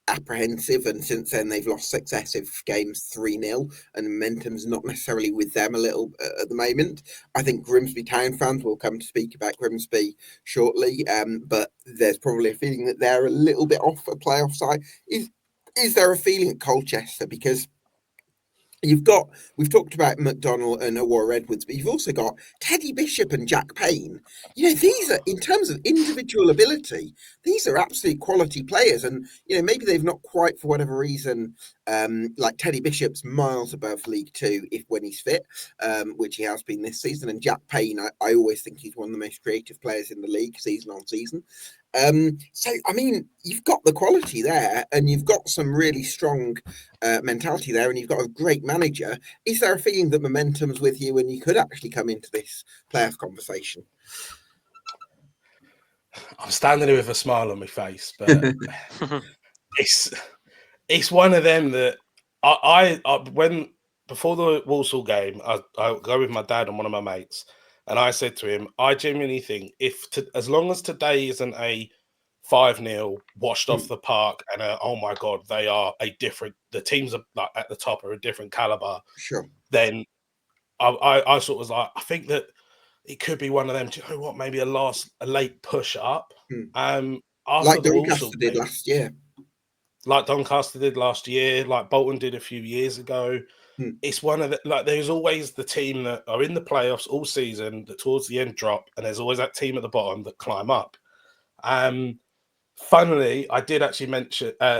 apprehensive, and since then they've lost successive games 3-0, and momentum's not necessarily with them a little at the moment. I think Grimsby Town fans will come to speak about Grimsby shortly, but there's probably a feeling that they're a little bit off a playoff side. Is there a feeling at Colchester? Because we've talked about McDonnell and Awar Edwards, but you've also got Teddy Bishop and Jack Payne. These are, in terms of individual ability, these are absolute quality players. And, maybe they've not quite, for whatever reason, like Teddy Bishop's miles above League Two when he's fit, which he has been this season. And Jack Payne, I always think he's one of the most creative players in the league season on season. So, I mean, you've got the quality there, and you've got some really strong mentality there, and you've got a great manager. Is there a feeling that momentum's with you and you could actually come into this playoff conversation? I'm standing here with a smile on my face, but it's one of them that I when before the Walsall game, I go with my dad and one of my mates. And I said to him, I genuinely think as long as today isn't a 5-0 washed off the park and oh my God, the teams are like at the top are a different caliber. Sure. Then I sort of was like, I think that it could be one of them. Do you know what? Maybe a late push up. Like Doncaster did last year. Like Doncaster did last year, like Bolton did a few years ago. It's one of the, there's always the team that are in the playoffs all season that towards the end drop, and there's always that team at the bottom that climb up. Funnily, I did actually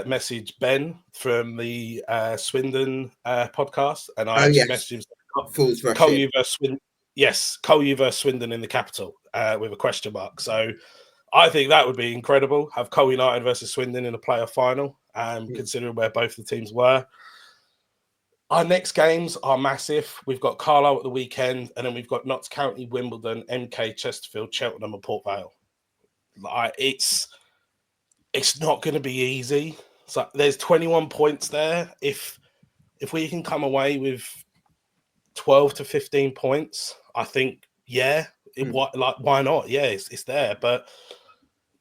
message Ben from the Swindon podcast, and I messaged him. Colchester versus Swindon. Yes, Colchester versus Swindon in the capital with a question mark. So I think that would be incredible. Have Colchester United versus Swindon in a playoff final, considering where both the teams were. Our next games are massive. We've got Carlisle at the weekend, and then we've got Notts County, Wimbledon, MK, Chesterfield, Cheltenham, and Port Vale. It's not going to be easy. So there's 21 points there. If we can come away with 12 to 15 points, I think, why not? Yeah, it's there. But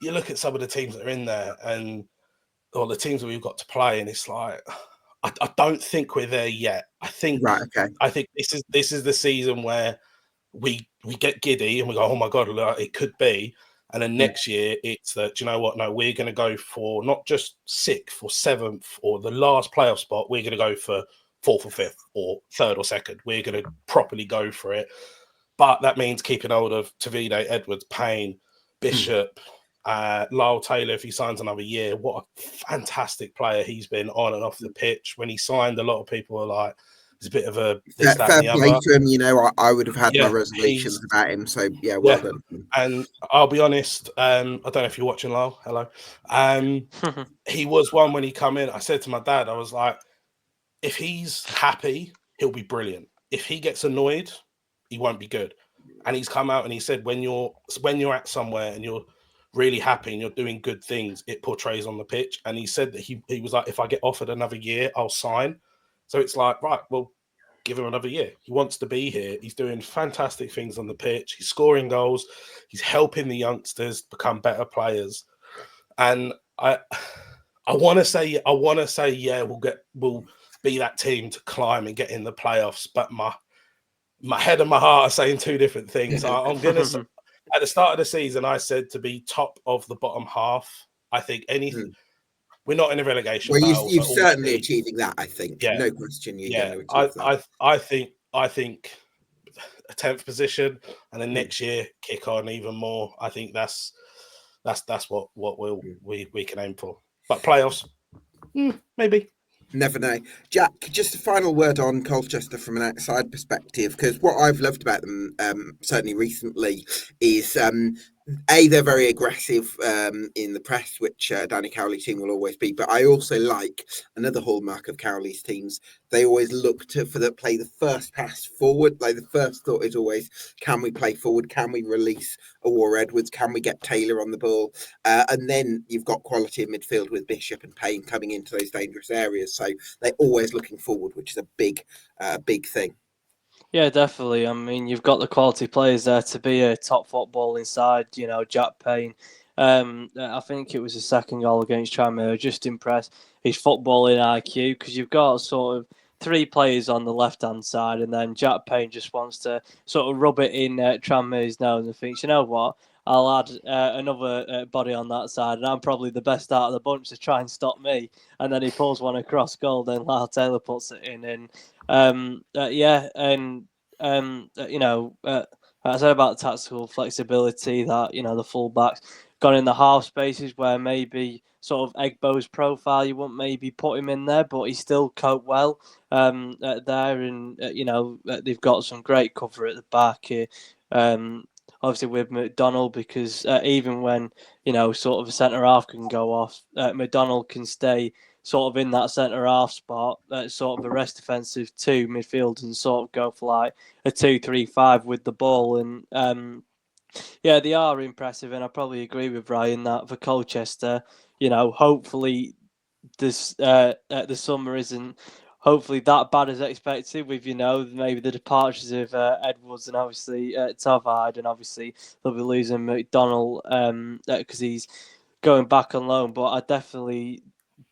you look at some of the teams that are in there, or the teams that we've got to play, and it's like, I don't think we're there yet. I think this is the season where we get giddy and we go, oh my God, it could be. And then next year it's that, do you know what? No, we're going to go for not just 6th or 7th or the last playoff spot. We're going to go for 4th or 5th or 3rd or 2nd. We're going to properly go for it. But that means keeping hold of Tavide, Edwards, Payne, Bishop, Lyle Taylor, if he signs another year, what a fantastic player he's been on and off the pitch. When he signed, a lot of people were like, it's a bit of a this, that, Fair and the play other. to him, you know, I would have had my Yeah, reservations he's- about him. So, yeah, well Yeah. done. And I'll be honest, I don't know if you're watching, Lyle. Hello. He was one when he come in. I said to my dad, I was like, if he's happy, he'll be brilliant. If he gets annoyed, he won't be good. And he's come out and he said, when you're at somewhere and you're really happy and you're doing good things, it portrays on the pitch. And he said that he was like, if I get offered another year, I'll sign. So it's like, right, well, give him another year. He wants to be here. He's doing fantastic things on the pitch. He's scoring goals. He's helping the youngsters become better players. And I want to say, yeah, we'll be that team to climb and get in the playoffs. But my head and my heart are saying two different things. I'm gonna say, at the start of the season, I said to be top of the bottom half. I think anything. We're not in a relegation battle. You're certainly achieving that. I think, no question. You're going to achieve that. I think a 10th position, and then next year kick on even more. I think that's what we can aim for. But playoffs, maybe. Never know. Jack, just a final word on Colchester from an outside perspective, because what I've loved about them, certainly recently, is they're very aggressive in the press, which Danny Cowley's team will always be. But I also like another hallmark of Cowley's teams. They always look to play the first pass forward. Like the first thought is always, can we play forward? Can we release a War Edwards? Can we get Taylor on the ball? And then you've got quality in midfield with Bishop and Payne coming into those dangerous areas. So they're always looking forward, which is a big thing. Yeah, definitely. I mean, you've got the quality players there to be a top footballing side. You know, Jack Payne. I think it was the second goal against Tranmere. Just impressed his footballing IQ, because you've got sort of three players on the left-hand side, and then Jack Payne just wants to sort of rub it in Tranmere's nose and thinks, you know what, I'll add another body on that side, and I'm probably the best out of the bunch to try and stop me. And then he pulls one across goal, then Lyle Taylor puts it in, and you know, I said about the tactical flexibility that, you know, the fullbacks gone in the half spaces where maybe sort of Egbo's profile, you wouldn't maybe put him in there, but he still coped well there. And, you know, they've got some great cover at the back here. Obviously with McDonald, because even when, you know, sort of a centre half can go off, McDonald can stay sort of in that centre half spot, sort of a rest defensive 2 midfield, and sort of go for like a 2-3-5 with the ball. And yeah, they are impressive, and I probably agree with Ryan that for Colchester, you know, hopefully this the summer isn't hopefully that bad as expected, with, you know, maybe the departures of Edwards and obviously Tovide, and obviously they'll be losing McDonald because he's going back on loan. But I definitely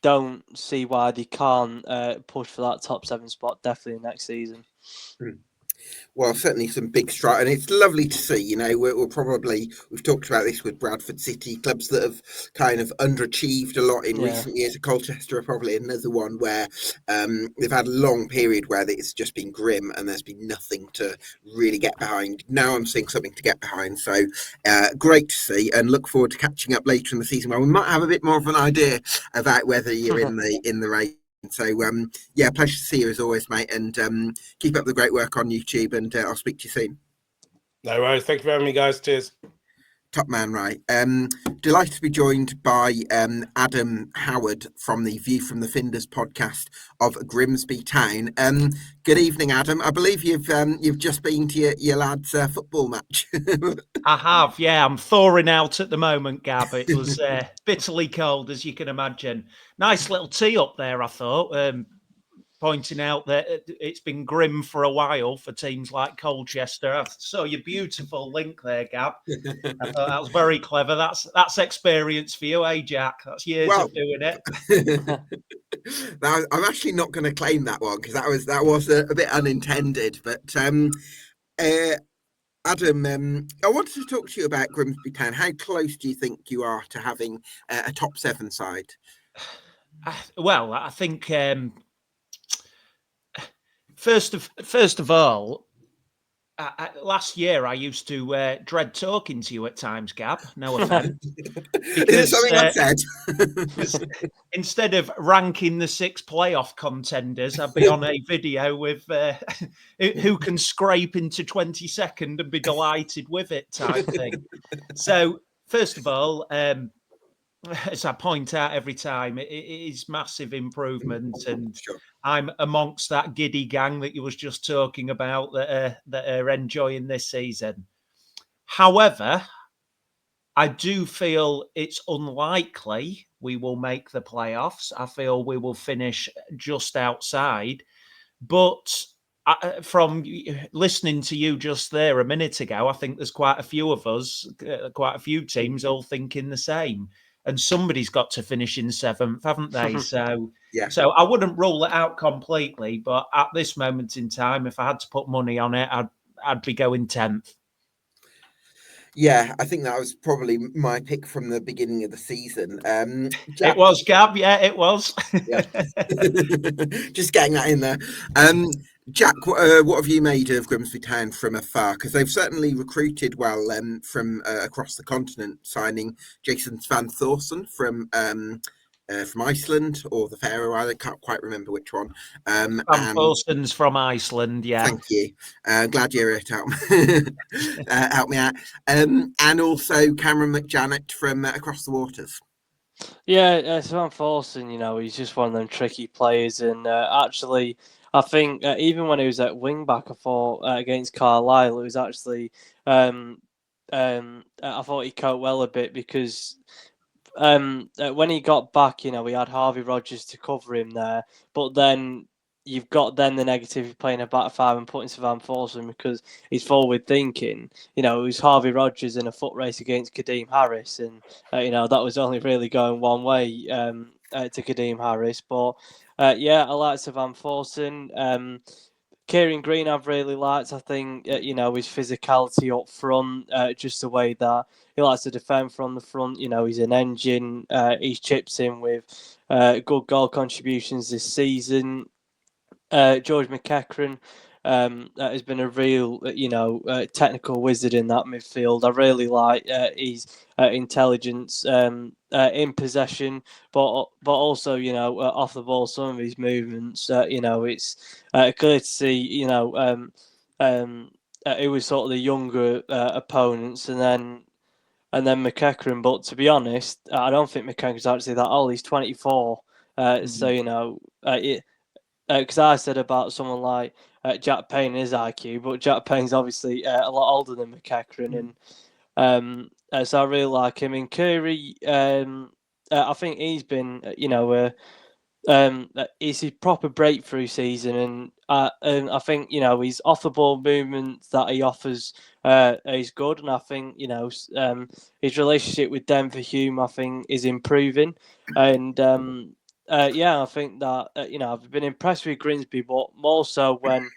don't see why they can't push for that top 7 spot definitely next season. Well, certainly some big strike, and it's lovely to see. You know, we've talked about this with Bradford City, clubs that have kind of underachieved a lot in recent years. Colchester are probably another one where they've had a long period where it's just been grim and there's been nothing to really get behind. Now I'm seeing something to get behind, so great to see, and look forward to catching up later in the season where we might have a bit more of an idea about whether you're in the race. So yeah, pleasure to see you as always, mate, and keep up the great work on YouTube, and I'll speak to you soon. No worries. Thank you for having me, guys. Cheers. Top man, right. Delighted to be joined by Adam Howard from the View from the Findus podcast of Grimsby Town. Good evening, Adam. I believe you've just been to your lad's football match. I have, yeah. I'm thawing out at the moment, Gab. It was bitterly cold, as you can imagine. Nice little tee up there, I thought. Pointing out that it's been grim for a while for teams like Colchester. I saw your beautiful link there, Gab. I thought that was very clever. That's experience for you, eh, Jack? That's years of doing it. Now, I'm actually not going to claim that one, because that was a bit unintended. But Adam, I wanted to talk to you about Grimsby Town. How close do you think you are to having a top 7 side? Well, I think first of all, last year I used to dread talking to you at times, Gab. No offense. Is it something I said? Instead of ranking the 6 playoff contenders, I'd be on a video with who can scrape into 22nd and be delighted with it type thing. So, first of all, as I point out every time, it is massive improvement, and Sure. I'm amongst that giddy gang that you was just talking about that are enjoying this season. However, I do feel it's unlikely we will make the playoffs. I feel we will finish just outside. But from listening to you just there a minute ago, I think there's quite a few of us, quite a few teams all thinking the same. And somebody's got to finish in 7th, haven't they? So, Yeah. so I wouldn't rule it out completely. But at this moment in time, if I had to put money on it, I'd be going 10th. Yeah, I think that was probably my pick from the beginning of the season. It was, Gab. Yeah, it was. Yeah. Just getting that in there. Jack, what have you made of Grimsby Town from afar? Because they've certainly recruited well from across the continent, signing Jason Van Thorsen from Iceland or the Faroe Islands. I can't quite remember which one. Van Thorsen's from Iceland, yeah. Thank you. Glad you're here to help me out. And also Cameron McJanet from Across the Waters. Yeah, so Van Thorsen, he's just one of them tricky players, and actually, I think even when he was at wing back, I thought against Carlisle, it was actually I thought he coped well a bit because when he got back, we had Harvey Rodgers to cover him there, but then you've got the negative of playing a back 5 and putting to Van Thorsen because he's forward thinking. It was Harvey Rodgers in a foot race against Kadeem Harris, and that was only really going one way to Kadeem Harris. But I like Van Thorsen. Kieran Green I've really liked. I think his physicality up front, just the way that he likes to defend from the front. He's an engine. He's chips in with good goal contributions this season. George McEachran has been a real, technical wizard in that midfield. I really like his intelligence in possession, but also, off the ball, some of his movements. It's clear to see, it was sort of the younger opponents, and then McEachran. But to be honest, I don't think McEachran's actually that old. He's 24. So because I said about someone like Jack Payne and his IQ, but Jack Payne's obviously a lot older than McEachran, and so I really like him. And Curry, I think he's been, it's his proper breakthrough season, and I think his off the ball movement that he offers is good, and I think his relationship with Denver Hume I think is improving, and I think that I've been impressed with Grimsby, but more so when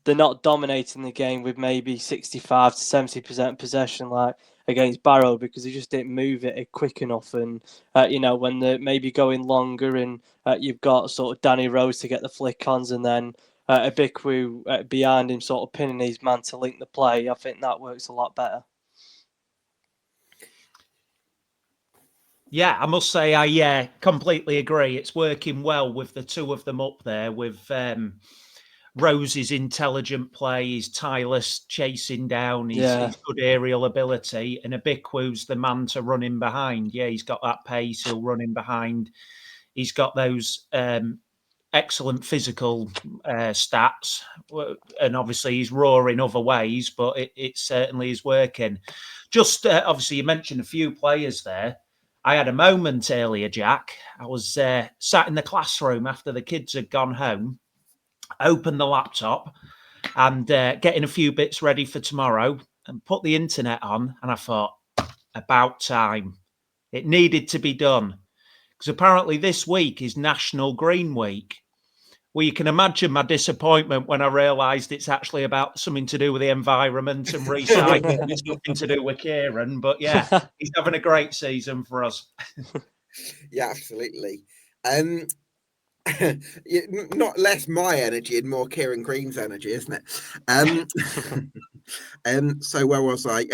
they're not dominating the game with maybe 65 to 70% possession like against Barrow, because they just didn't move it quick enough, and when they're maybe going longer and you've got sort of Danny Rose to get the flick-ons and then a big crew behind him sort of pinning his man to link the play, I think that works a lot better. Yeah, I must say I completely agree. It's working well with the two of them up there, with Rose's intelligent play, his tireless chasing down, his good aerial ability, and Ibiku's the man to run in behind. Yeah, he's got that pace, he'll run in behind. He's got those excellent physical stats, and obviously he's raw in other ways, but it certainly is working. Just obviously you mentioned a few players there. I had a moment earlier, Jack. I was sat in the classroom after the kids had gone home, opened the laptop and getting a few bits ready for tomorrow, and put the internet on, and I thought, about time. It needed to be done, because apparently this week is National Green Week. Well, you can imagine my disappointment when I realised it's actually about something to do with the environment and recycling. It's nothing to do with Kieran, but yeah, he's having a great season for us. Yeah, absolutely. Not less my energy and more Kieran Green's energy, isn't it? So where was I?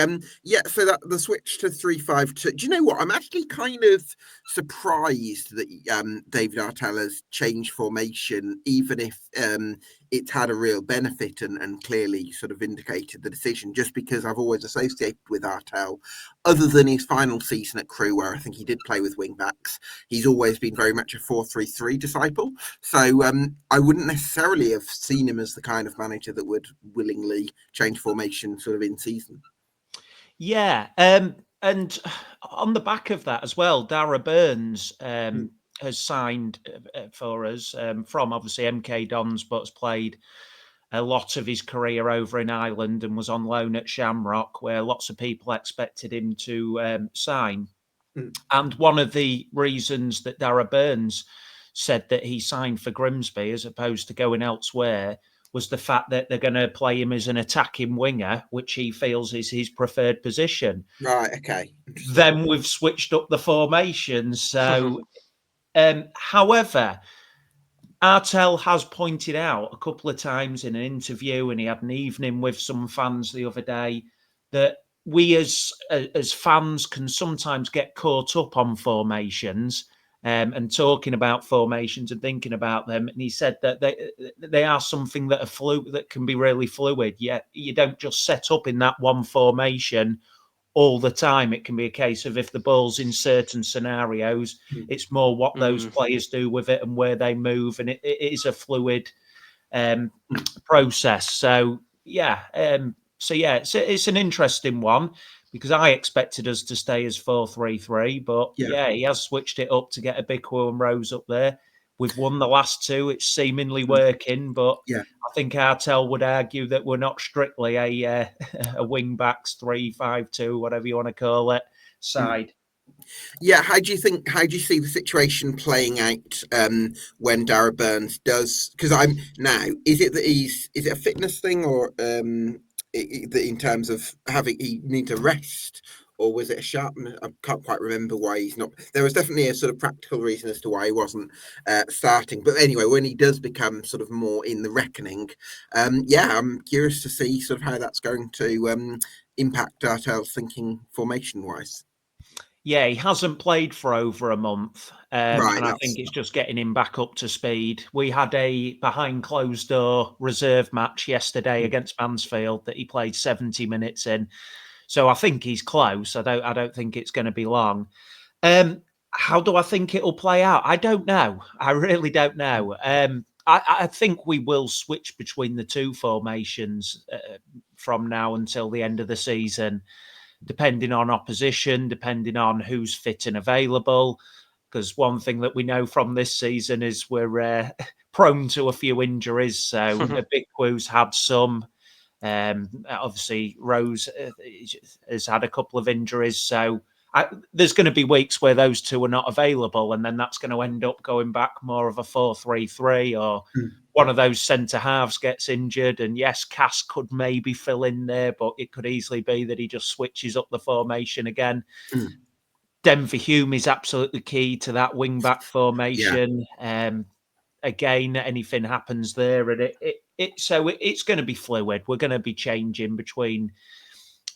Yeah, so that the switch to 3-5-2. Do you know what? I'm actually kind of surprised that David Artell has changed formation, even if it's had a real benefit and clearly sort of indicated the decision, just because I've always associated with Artell, other than his final season at Crewe, where I think he did play with wing backs, he's always been very much a 4-3-3 disciple. So I wouldn't necessarily have seen him as the kind of manager that would willingly change formation sort of in season. Yeah, and on the back of that as well, Dara Burns has signed for us from obviously MK Dons, but has played a lot of his career over in Ireland and was on loan at Shamrock, where lots of people expected him to sign. And one of the reasons that Dara Burns said that he signed for Grimsby as opposed to going elsewhere was the fact that they're going to play him as an attacking winger, which he feels is his preferred position. Right, okay. Then we've switched up the formation. So, however, Artell has pointed out a couple of times in an interview, and he had an evening with some fans the other day, that we as fans can sometimes get caught up on formations and talking about formations and thinking about them. And he said that they are something that are that can be really fluid. Yet you don't just set up in that one formation all the time. It can be a case of if the ball's in certain scenarios, it's more what those players do with it and where they move, and it is a fluid process. So yeah, it's an interesting one because I expected us to stay as 4-3-3, but yeah, he has switched it up to get a Bickwill and Rose up there. We've won the last two. It's seemingly working, but I think Artell would argue that we're not strictly a wing backs 3-5-2, whatever you want to call it, side. Yeah, how do you see the situation playing out when Dara Burns does? Because is it a fitness thing, or in terms of he needs a rest, or was it a sharpness? I can't quite remember why he's not. There was definitely a sort of practical reason as to why he wasn't starting. But anyway, when he does become sort of more in the reckoning, I'm curious to see sort of how that's going to impact Artell's thinking formation-wise. Yeah, he hasn't played for over a month, Right, and I think it's just getting him back up to speed. We had a behind closed door reserve match yesterday against Mansfield that he played 70 minutes in, so I think he's close. I don't think it's going to be long. How do I think it'll play out? I don't know. I really don't know. I think we will switch between the two formations from now until the end of the season, depending on opposition, depending on who's fit and available. Because one thing that we know from this season is we're prone to a few injuries. So Bickwu's had some. Obviously, Rose has had a couple of injuries. So there's going to be weeks where those two are not available. And then that's going to end up going back more of a 4-3-3, or one of those centre halves gets injured. And yes, Cass could maybe fill in there, but it could easily be that he just switches up the formation again. Denver Hume is absolutely key to that wing back formation. Again, anything happens there, and so it's going to be fluid. We're going to be changing between.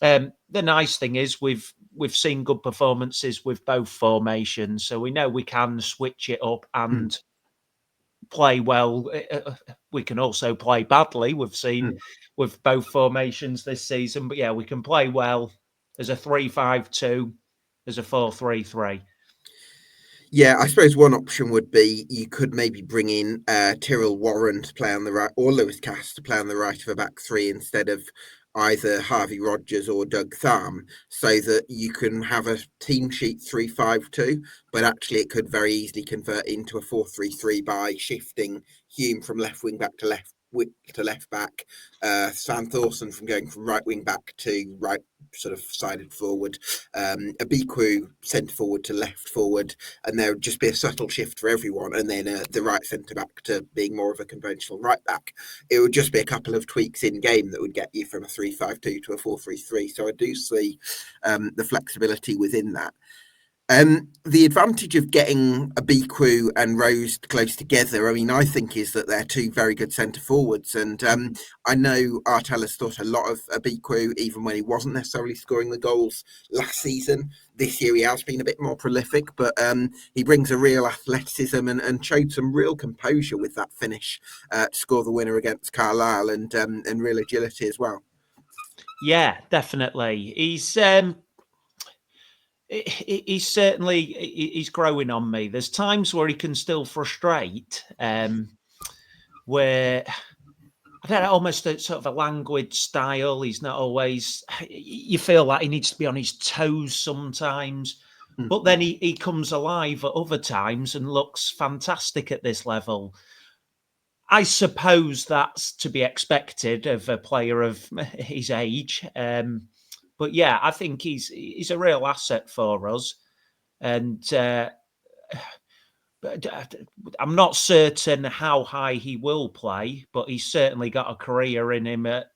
The nice thing is we've seen good performances with both formations, so we know we can switch it up and play well. We can also play badly. We've seen with both formations this season, but yeah, we can play well as a 3-5-2, as a 4-3-3. Yeah, I suppose one option would be you could maybe bring in Tyrrell Warren to play on the right, or Lewis Cass to play on the right of a back three instead of either Harvey Rogers or Doug Tham, so that you can have a team sheet 3-5-2, but actually it could very easily convert into a 4-3-3 by shifting Hume from left wing back to left back, Sam Thorson from going from right wing back to right sort of sided forward, Abiku centre forward to left forward, and there would just be a subtle shift for everyone, and then the right centre back to being more of a conventional right back. It would just be a couple of tweaks in game that would get you from a 3-5-2 to a 4-3-3. So I do see the flexibility within that. The advantage of getting a Crewe and Rose close together, I mean, I think is that they're two very good centre forwards, and I know Artella's thought a lot of Crewe, even when he wasn't necessarily scoring the goals last season. This year he has been a bit more prolific, but he brings a real athleticism and showed some real composure with that finish to score the winner against Carlisle, and real agility as well. Yeah, definitely. He's certainly he's growing on me. There's times where he can still frustrate, where I don't know, almost a sort of a languid style. He's not always. You feel like he needs to be on his toes sometimes, but then he comes alive at other times and looks fantastic at this level. I suppose that's to be expected of a player of his age. But yeah, I think he's a real asset for us. And I'm not certain how high he will play, but he's certainly got a career in him at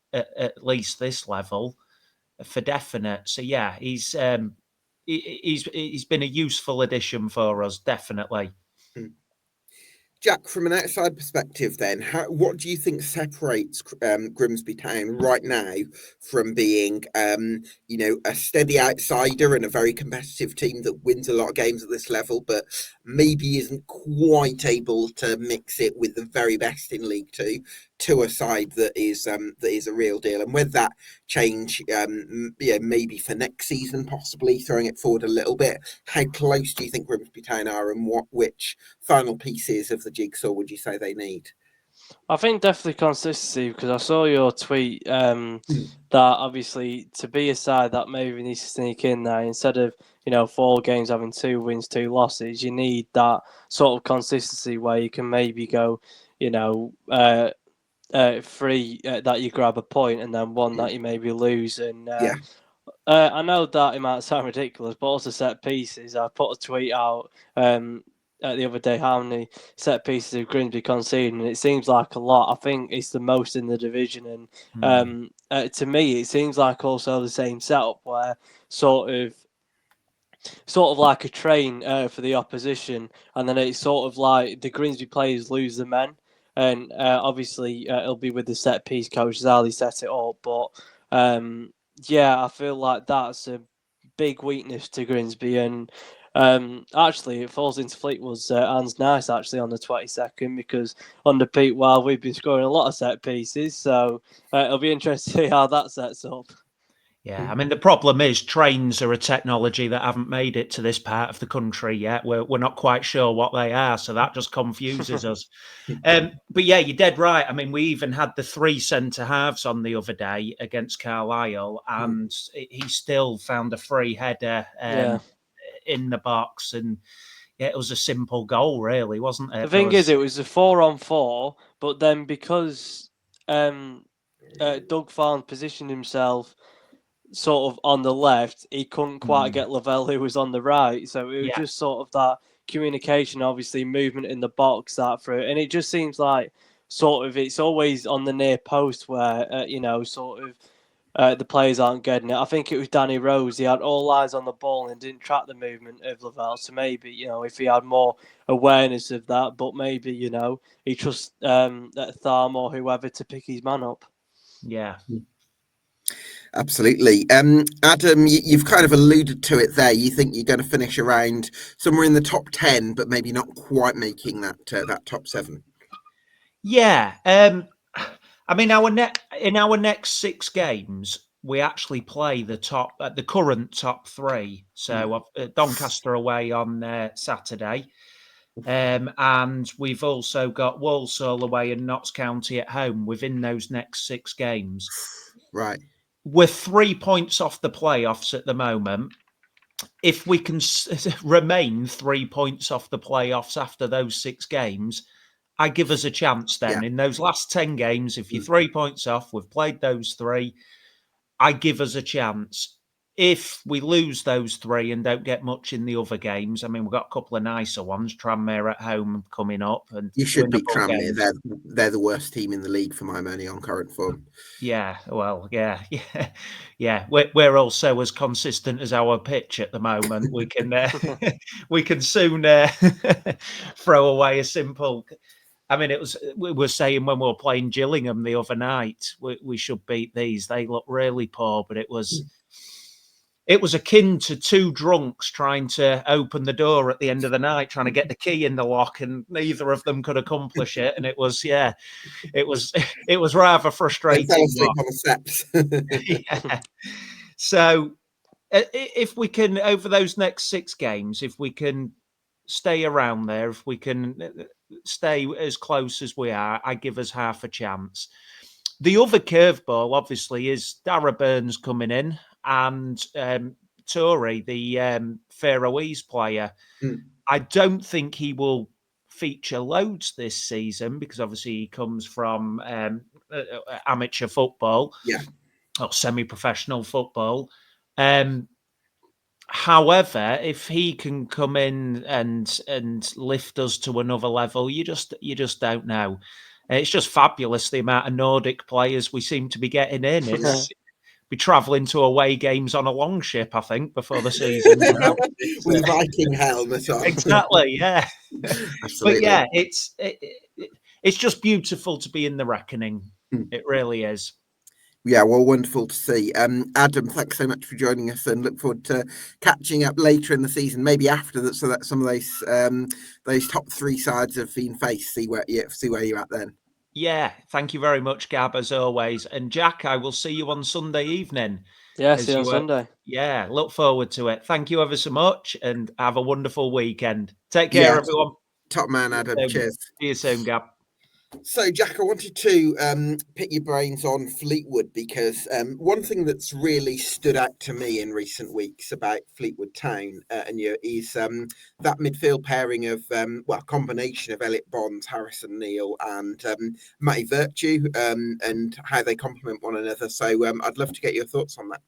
least this level for definite. So yeah, he's been a useful addition for us, definitely. Jack, from an outside perspective, then, what do you think separates Grimsby Town right now from being, a steady outsider and a very competitive team that wins a lot of games at this level, but maybe isn't quite able to mix it with the very best in League Two, to a side that is a real deal? And with that change, maybe for next season, possibly throwing it forward a little bit, how close do you think Grimsby Town are, and which final pieces of the jigsaw would you say they need? I think definitely consistency, because I saw your tweet that obviously to be a side that maybe needs to sneak in there, instead of 4 games having 2 wins, 2 losses, you need that sort of consistency where you can maybe go 3 that you grab a point and then 1 that you maybe lose. And I know that it might sound ridiculous, but also set pieces. I put a tweet out the other day how many set pieces of Grimsby conceding, and it seems like a lot. I think it's the most in the division, and to me it seems like also the same setup where sort of like a train for the opposition, and then it's sort of like the Grimsby players lose the men, and obviously it'll be with the set piece coaches how they set it up, but I feel like that's a big weakness to Grimsby. And actually it falls into Fleetwood's hands nice actually on the 22nd, because under Pete Wild we've been scoring a lot of set pieces, so it'll be interesting to see how that sets up. Yeah, I mean, the problem is trains are a technology that haven't made it to this part of the country yet. We're not quite sure what they are, so that just confuses us. But yeah, you're dead right. I mean, we even had the 3 centre halves on the other day against Carlisle, and he still found a free header in the box, and it was a simple goal, really, wasn't it? The thing is, it was a 4-on-4, but then because Doug Farn positioned himself sort of on the left, he couldn't quite get Lavelle, who was on the right. So it was just sort of that communication, obviously movement in the box that through, and it just seems like sort of it's always on the near post where the players aren't getting it. I think it was Danny Rose. He had all eyes on the ball and didn't track the movement of Lavelle. So maybe if he had more awareness of that, but maybe he trusts Tharm or whoever to pick his man up. Yeah. Absolutely. Adam, you've kind of alluded to it there. You think you're going to finish around somewhere in the top 10, but maybe not quite making that top 7. Yeah. I mean, in our next 6 games, we actually play the current top 3. So Doncaster away on Saturday. And we've also got Walsall away and Notts County at home within those next 6 games. Right. We're 3 points off the playoffs at the moment. If we can remain 3 points off the playoffs after those 6 games, I give us a chance then. In those last 10 games, if you're 3 points off, we've played those 3, I give us a chance. if we lose those 3 and don't get much in the other games, I mean, we've got a couple of nicer ones. Tranmere at home coming up, and You should beat winnable Tranmere. games. They're the worst team in the league for my money on current form. Yeah, well, yeah. We're also as consistent as our pitch at the moment. We can we can soon throw away a simple. I mean, we were saying when we were playing Gillingham the other night, we should beat these. They look really poor, but it was akin to 2 drunks trying to open the door at the end of the night, trying to get the key in the lock, and neither of them could accomplish it. And it was rather frustrating. They fell asleep on the steps. Yeah. So if we can, over those next 6 games, if we can stay around there, if we can stay as close as we are, I give us half a chance. The other curveball, obviously, is Dara Burns coming in, and Tory, the Faroese player. I don't think he will feature loads this season because obviously he comes from amateur football, or semi-professional football. However, if he can come in and lift us to another level, you just don't know. It's just fabulous the amount of Nordic players we seem to be getting in. It's be travelling to away games on a long ship, I think, before the season's out. With a Viking helmet on. Exactly, yeah. Absolutely. But yeah, it's just beautiful to be in the reckoning. It really is. Yeah, well, wonderful to see. Adam, thanks so much for joining us, and look forward to catching up later in the season, maybe after that, so that some of those top 3 sides have been faced. See where you're at then. Yeah, thank you very much, Gab, as always. And Jack, I will see you on Sunday evening. Yeah, see you on Sunday. Yeah, look forward to it. Thank you ever so much, and have a wonderful weekend. Take care, everyone. Top man, Adam. Cheers. See you soon, Gab. So, Jack, I wanted to pick your brains on Fleetwood because one thing that's really stood out to me in recent weeks about Fleetwood Town is that midfield pairing of, combination of Elliot Bonds, Harrison Neal and Matty Virtue and how they complement one another. So I'd love to get your thoughts on that.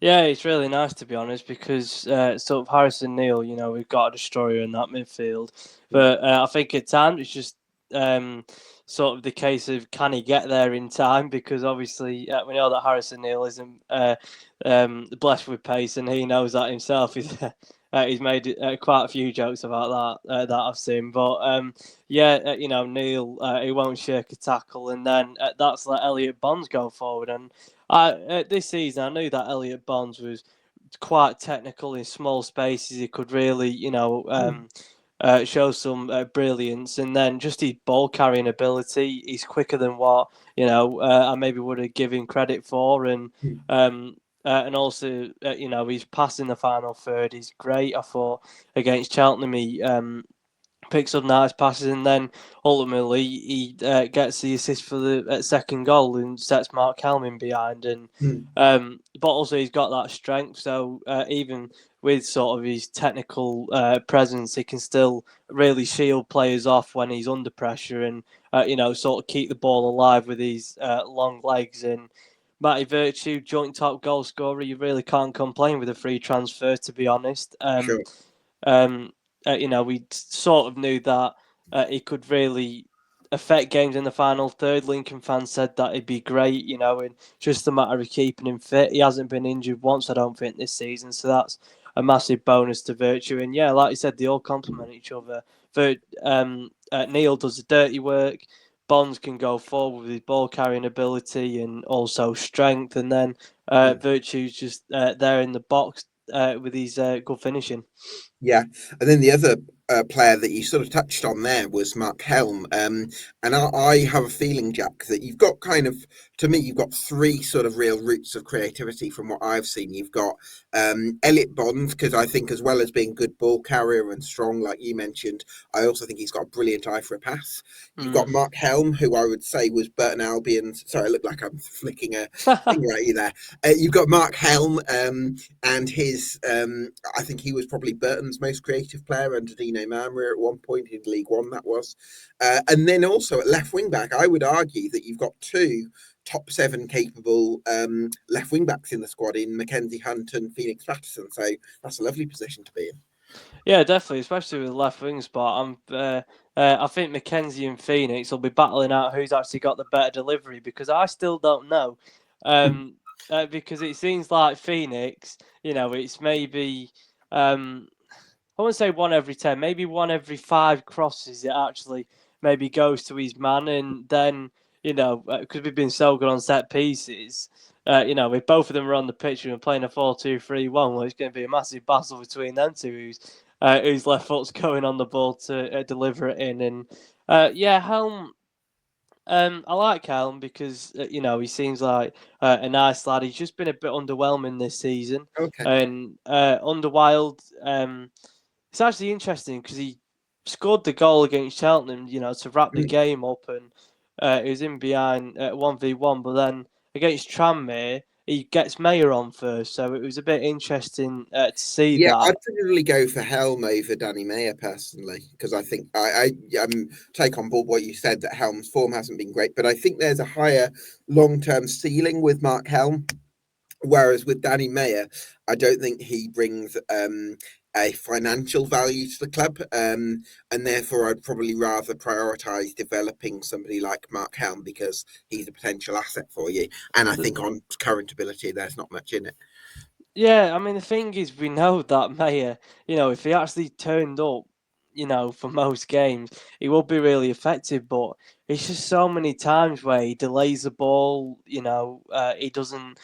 Yeah, it's really nice, to be honest, because sort of Harrison Neal, we've got a destroyer in that midfield. But I think at times it's just sort of the case of can he get there in time, because obviously we know that Harrison Neal isn't blessed with pace, and he knows that himself. He's made quite a few jokes about that I've seen, but Neal, he won't shirk a tackle, and then that's let Elliot Bonds go forward. And this season I knew that Elliot Bonds was quite technical in small spaces. He could really show some brilliance, and then just his ball carrying ability. He's quicker than what I maybe would have given credit for, and also his pass in the final third is great. I thought against Cheltenham he picks up nice passes, and then ultimately he gets the assist for the second goal and sets Mark Helm behind. And but also he's got that strength, so even with sort of his technical presence, he can still really shield players off when he's under pressure, and sort of keep the ball alive with his long legs. And Matty Virtue, joint top goal scorer, you really can't complain with a free transfer, to be honest. Sure. We sort of knew that he could really affect games in the final third. Lincoln fans said that he'd be great, and just a matter of keeping him fit. He hasn't been injured once, I don't think, this season, so that's a massive bonus to Virtue. And yeah, like you said, they all complement each other. Neal does the dirty work. Bonds can go forward with his ball carrying ability and also strength, and then Virtue's just there in the box with his good finishing. Yeah, and then the other player that you sort of touched on there was Mark Helm, and I have a feeling, Jack, that you've got you've got 3 sort of real roots of creativity from what I've seen. You've got Elliot Bonds, because I think as well as being a good ball carrier and strong, like you mentioned, I also think he's got a brilliant eye for a pass. You've got Mark Helm, who I would say was Burton Albion's. Sorry, I look like I'm flicking a finger at you there. You've got Mark Helm, and his. I think he was probably Burton's Scotland's most creative player under Dino Maamria at one point in League One, that was. And then also at left wing back, I would argue that you've got two top 7 capable left wing backs in the squad in Mackenzie Hunt and Phoenix Patterson. So that's a lovely position to be in. Yeah, definitely, especially with the left wing spot. I think Mackenzie and Phoenix will be battling out who's actually got the better delivery, because I still don't know. Because it seems like Phoenix, it's maybe I wouldn't say 1 every 10, maybe 1 every 5 crosses it actually maybe goes to his man, and then because we've been so good on set pieces. If both of them are on the pitch and we're playing a 4-2-3-1, well, it's going to be a massive battle between them two. Whose left foot's going on the ball to deliver it in, and Helm. I like Helm because he seems like a nice lad. He's just been a bit underwhelming this season, and under Wild, it's actually interesting because he scored the goal against Cheltenham, to wrap the game up, and he was in behind 1v1, but then against Tranmere, he gets Mayer on first, so it was a bit interesting to see that. I'd probably go for Helm over Danny Mayer personally, because I think I take on board what you said, that Helm's form hasn't been great, but I think there's a higher long-term ceiling with Mark Helm, whereas with Danny Mayer, I don't think he brings a financial value to the club, and therefore I'd probably rather prioritise developing somebody like Mark Helm because he's a potential asset for you, and I think on current ability there's not much in it. Yeah, I mean, the thing is, we know that Mayer, if he actually turned up, for most games, he will be really effective, but it's just so many times where he delays the ball, he doesn't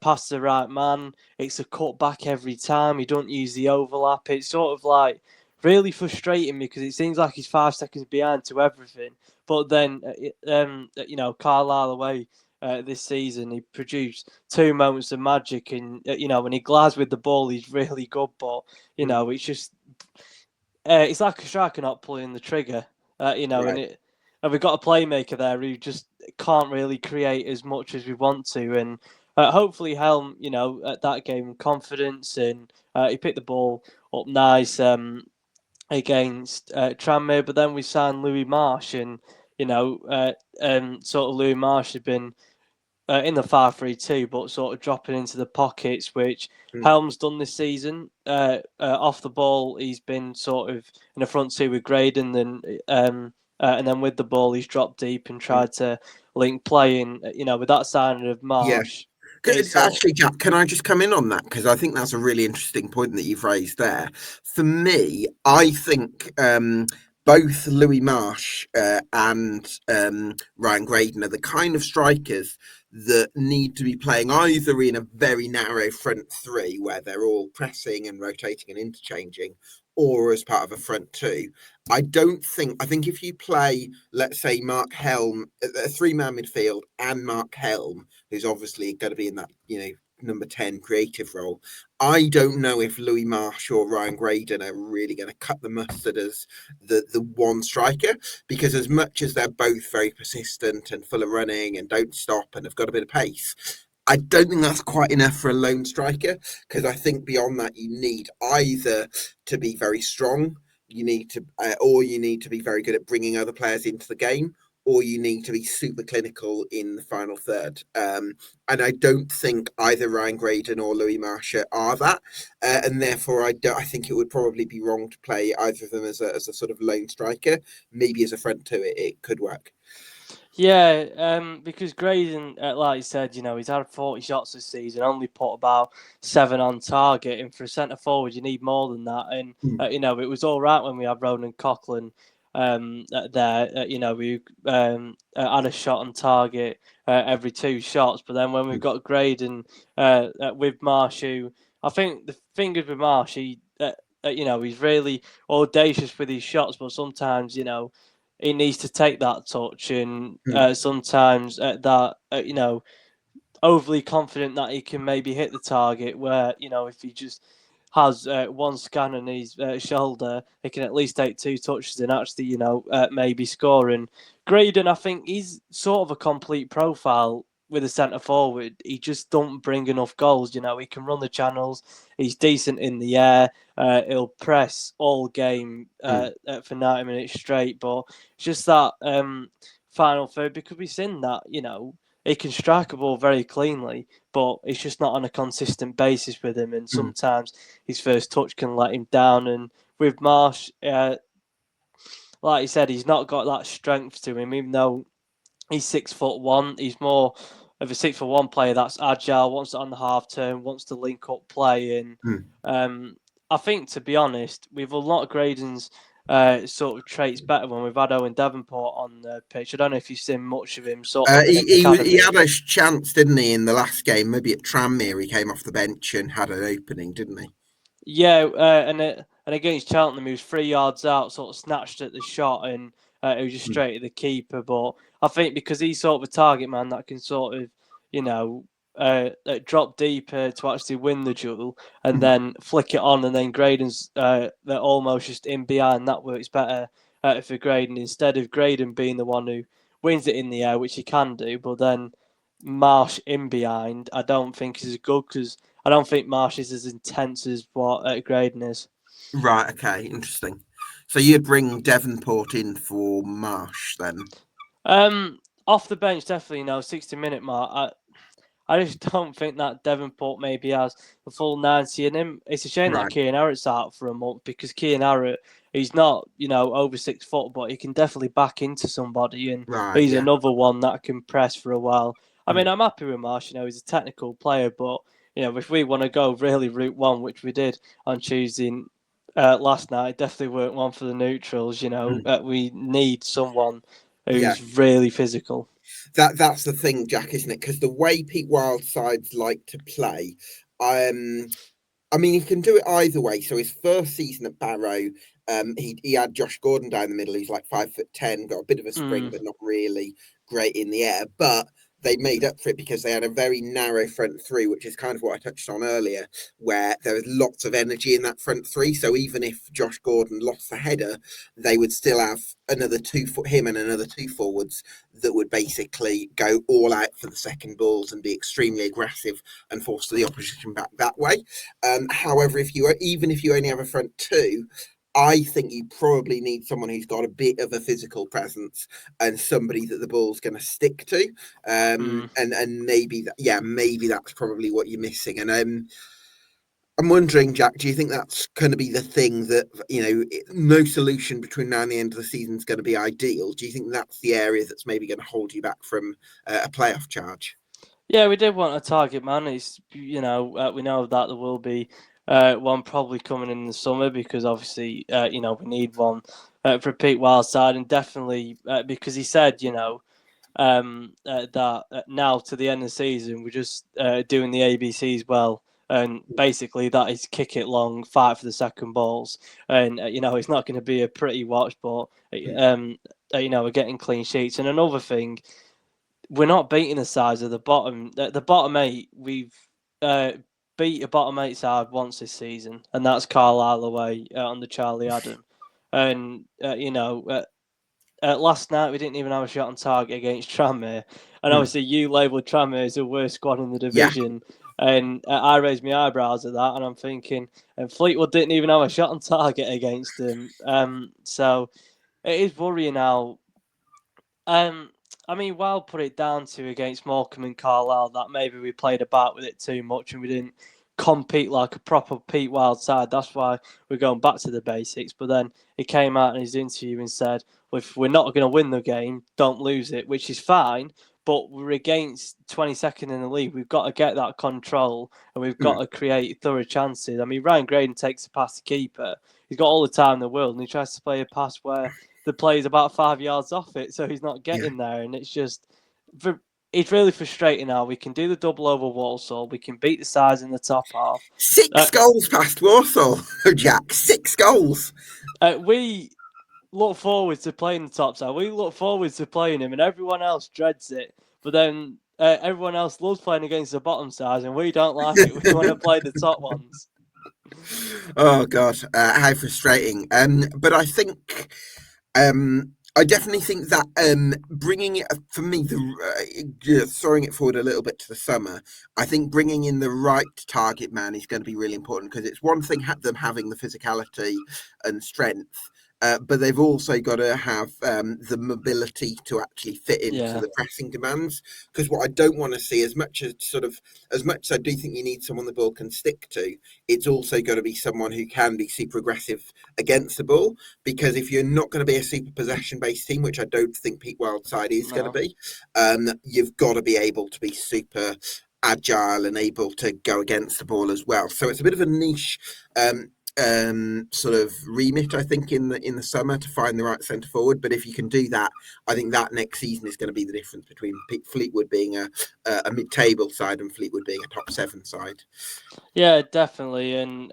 pass the right man, it's a cut back every time, he don't use the overlap. It's sort of like really frustrating because it seems like he's 5 seconds behind to everything, but then, Carlisle away, this season, he produced 2 moments of magic, and when he glides with the ball, he's really good. But it's just it's like a striker not pulling the trigger, and we've got a playmaker there who just can't really create as much as we want to, and hopefully Helm, at that game confidence, and he picked the ball up nice against Tranmere, but then we signed Louis Marsh, and sort of Louis Marsh had been in the 5-3-2, but sort of dropping into the pockets, which Helm's done this season. Off the ball, he's been sort of in the front 2 with Graydon, and then with the ball, he's dropped deep and tried to link play in. With that signing of Marsh. Actually, Jack, can I just come in on that? Because I think that's a really interesting point that you've raised there. For me, I think both Louis Marsh and Ryan Graydon are the kind of strikers that need to be playing either in a very narrow front 3 where they're all pressing and rotating and interchanging, or as part of a front 2. I think if you play, let's say, Mark Helm, a 3-man midfield, and Mark Helm, who's obviously going to be in that, number 10 creative role, I don't know if Louis Marsh or Ryan Graydon are really going to cut the mustard as the one striker, because as much as they're both very persistent and full of running and don't stop and have got a bit of pace, I don't think that's quite enough for a lone striker, because I think beyond that you need either to be very strong, or you need to be very good at bringing other players into the game, or you need to be super clinical in the final third. And I don't think either Ryan Graydon or Louis Marsh are that. And therefore, I think it would probably be wrong to play either of them as a sort of lone striker. Maybe as a front 2, it could work. Yeah, because Graydon, like you said, he's had 40 shots this season, only put about 7 on target. And for a centre forward, you need more than that. And it was all right when we had Ronan Coughlin there. We had a shot on target every 2 shots. But then when we've got Graydon with Marsh, who I think the thing is with Marsh, he's really audacious with his shots, but sometimes he needs to take that touch, and sometimes that overly confident that he can maybe hit the target, where if he just has one scan on his shoulder, he can at least take 2 touches and actually maybe score. And Graydon, I think he's sort of a complete profile with a centre forward, he just don't bring enough goals. You know, he can run the channels. He's decent in the air. He'll press all game for 90 minutes straight. But it's just that final third, because we've seen that, you know, he can strike a ball very cleanly, but it's just not on a consistent basis with him. And sometimes his first touch can let him down. And with Marsh, like you said, he's not got that strength to him, even though he's 6'1". He's more of a 6'1" player that's agile, wants it on the half turn, wants to link up play. And I think, to be honest, with a lot of Graydon's sort of traits better when we've had Owen Davenport on the pitch. I don't know if you've seen much of him. He had a chance, didn't he, in the last game? Maybe at Tranmere, he came off the bench and had an opening, didn't he? Yeah, and against Cheltenham, he was 3 yards out, sort of snatched at the shot, and it was just straight at the keeper. But I think because he's sort of a target man that can sort of, you know, drop deeper to actually win the duel and then flick it on, and then Graydon's they're almost just in behind. That works better for Graydon, instead of Graydon being the one who wins it in the air, which he can do, but then Marsh in behind, I don't think is as good, because I don't think Marsh is as intense as what Graydon is. Right, okay, interesting. So you'd bring Devonport in for Marsh then? Off the bench, definitely, 60-minute mark. I just don't think that Devonport maybe has the full 90 in him. It's a shame that Cian Harrett's out for a month, because Cian Harrett, he's not, over 6 foot, but he can definitely back into somebody, and he's another one that can press for a while. I mean, I'm happy with Marsh, he's a technical player, but, if we want to go really route one, which we did on Tuesday last night, definitely weren't one for the neutrals, we need someone who's really physical. That's the thing, Jack, isn't it? Because the way Pete Wild's sides like to play, I mean, he can do it either way. So his first season at Barrow, he had Josh Gordon down the middle, who's like 5'10", got a bit of a spring, but not really great in the air. But they made up for it because they had a very narrow front three, which is kind of what I touched on earlier, where there was lots of energy in that front three. So even if Josh Gordon lost the header, they would still have another him and another 2 forwards that would basically go all out for the second balls and be extremely aggressive and force the opposition back that way. However, even if you only have a front two, I think you probably need someone who's got a bit of a physical presence and somebody that the ball's going to stick to. And maybe that's probably what you're missing. And I'm wondering, Jack, do you think that's going to be the thing that, no solution between now and the end of the season is going to be ideal? Do you think that's the area that's maybe going to hold you back from a playoff charge? Yeah, we did want a target man. It's, we know that there will be one probably coming in the summer, because obviously, we need one for Pete Wild's side, and definitely because he said, that now to the end of the season, we're just doing the ABCs well. And basically that is kick it long, fight for the second balls. And, it's not going to be a pretty watch, but, we're getting clean sheets. And another thing, we're not beating the sides of the bottom. The bottom 8, we've beat a bottom 8 side once this season, and that's Carlisle away on the Charlie Adam. And, last night we didn't even have a shot on target against Tranmere. And obviously you labelled Tranmere as the worst squad in the division. Yeah. And I raised my eyebrows at that, and I'm thinking, and Fleetwood didn't even have a shot on target against them. So it is worrying now. I mean, Wild put it down to against Morecambe and Carlisle that maybe we played about with it too much and we didn't compete like a proper Pete Wild side. That's why we're going back to the basics. But then he came out in his interview and said, well, if we're not going to win the game, don't lose it, which is fine. But we're against 22nd in the league. We've got to get that control and we've got to create thorough chances. I mean, Ryan Graydon takes a past the keeper. He's got all the time in the world, and he tries to play a pass where the play's about 5 yards off it, so he's not getting there. And it's really frustrating now. We can do the double over Walsall. We can beat the sides in the top half. 6 goals past Walsall, Jack. 6 goals. We look forward to playing the top side. We look forward to playing him, and everyone else dreads it. But then everyone else loves playing against the bottom sides, and we don't like it. We want to play the top ones. Oh, God. How frustrating. But I think... I definitely think that bringing it, for me, throwing it forward a little bit to the summer, I think bringing in the right target man is going to be really important, because it's one thing them having the physicality and strength, but they've also got to have the mobility to actually fit into the pressing demands. Because what I don't want to see, as much as I do think you need someone the ball can stick to, it's also got to be someone who can be super aggressive against the ball. Because if you're not going to be a super possession-based team, which I don't think Pete Wildside is going to be, you've got to be able to be super agile and able to go against the ball as well. So it's a bit of a niche sort of remit, I think, in the summer, to find the right centre forward. But if you can do that, I think that next season is going to be the difference between Fleetwood being a mid-table side and Fleetwood being a top 7 side. Yeah, definitely. And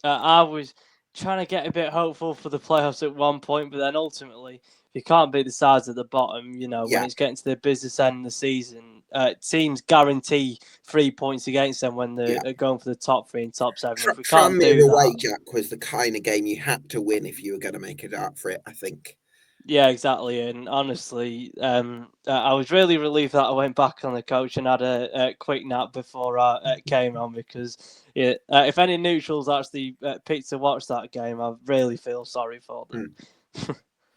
I was trying to get a bit hopeful for the playoffs at one point, but then ultimately, if you can't beat the sides at the bottom, when it's getting to the business end of the season, teams guarantee 3 points against them when they're going for the top 3 and top 7. If we can't do away, that, Jack, was the kind of game you had to win if you were going to make it out for it, I think. Yeah, exactly. And honestly, I was really relieved that I went back on the coach and had a quick nap before I came on, because if any neutrals actually picked to watch that game, I really feel sorry for them.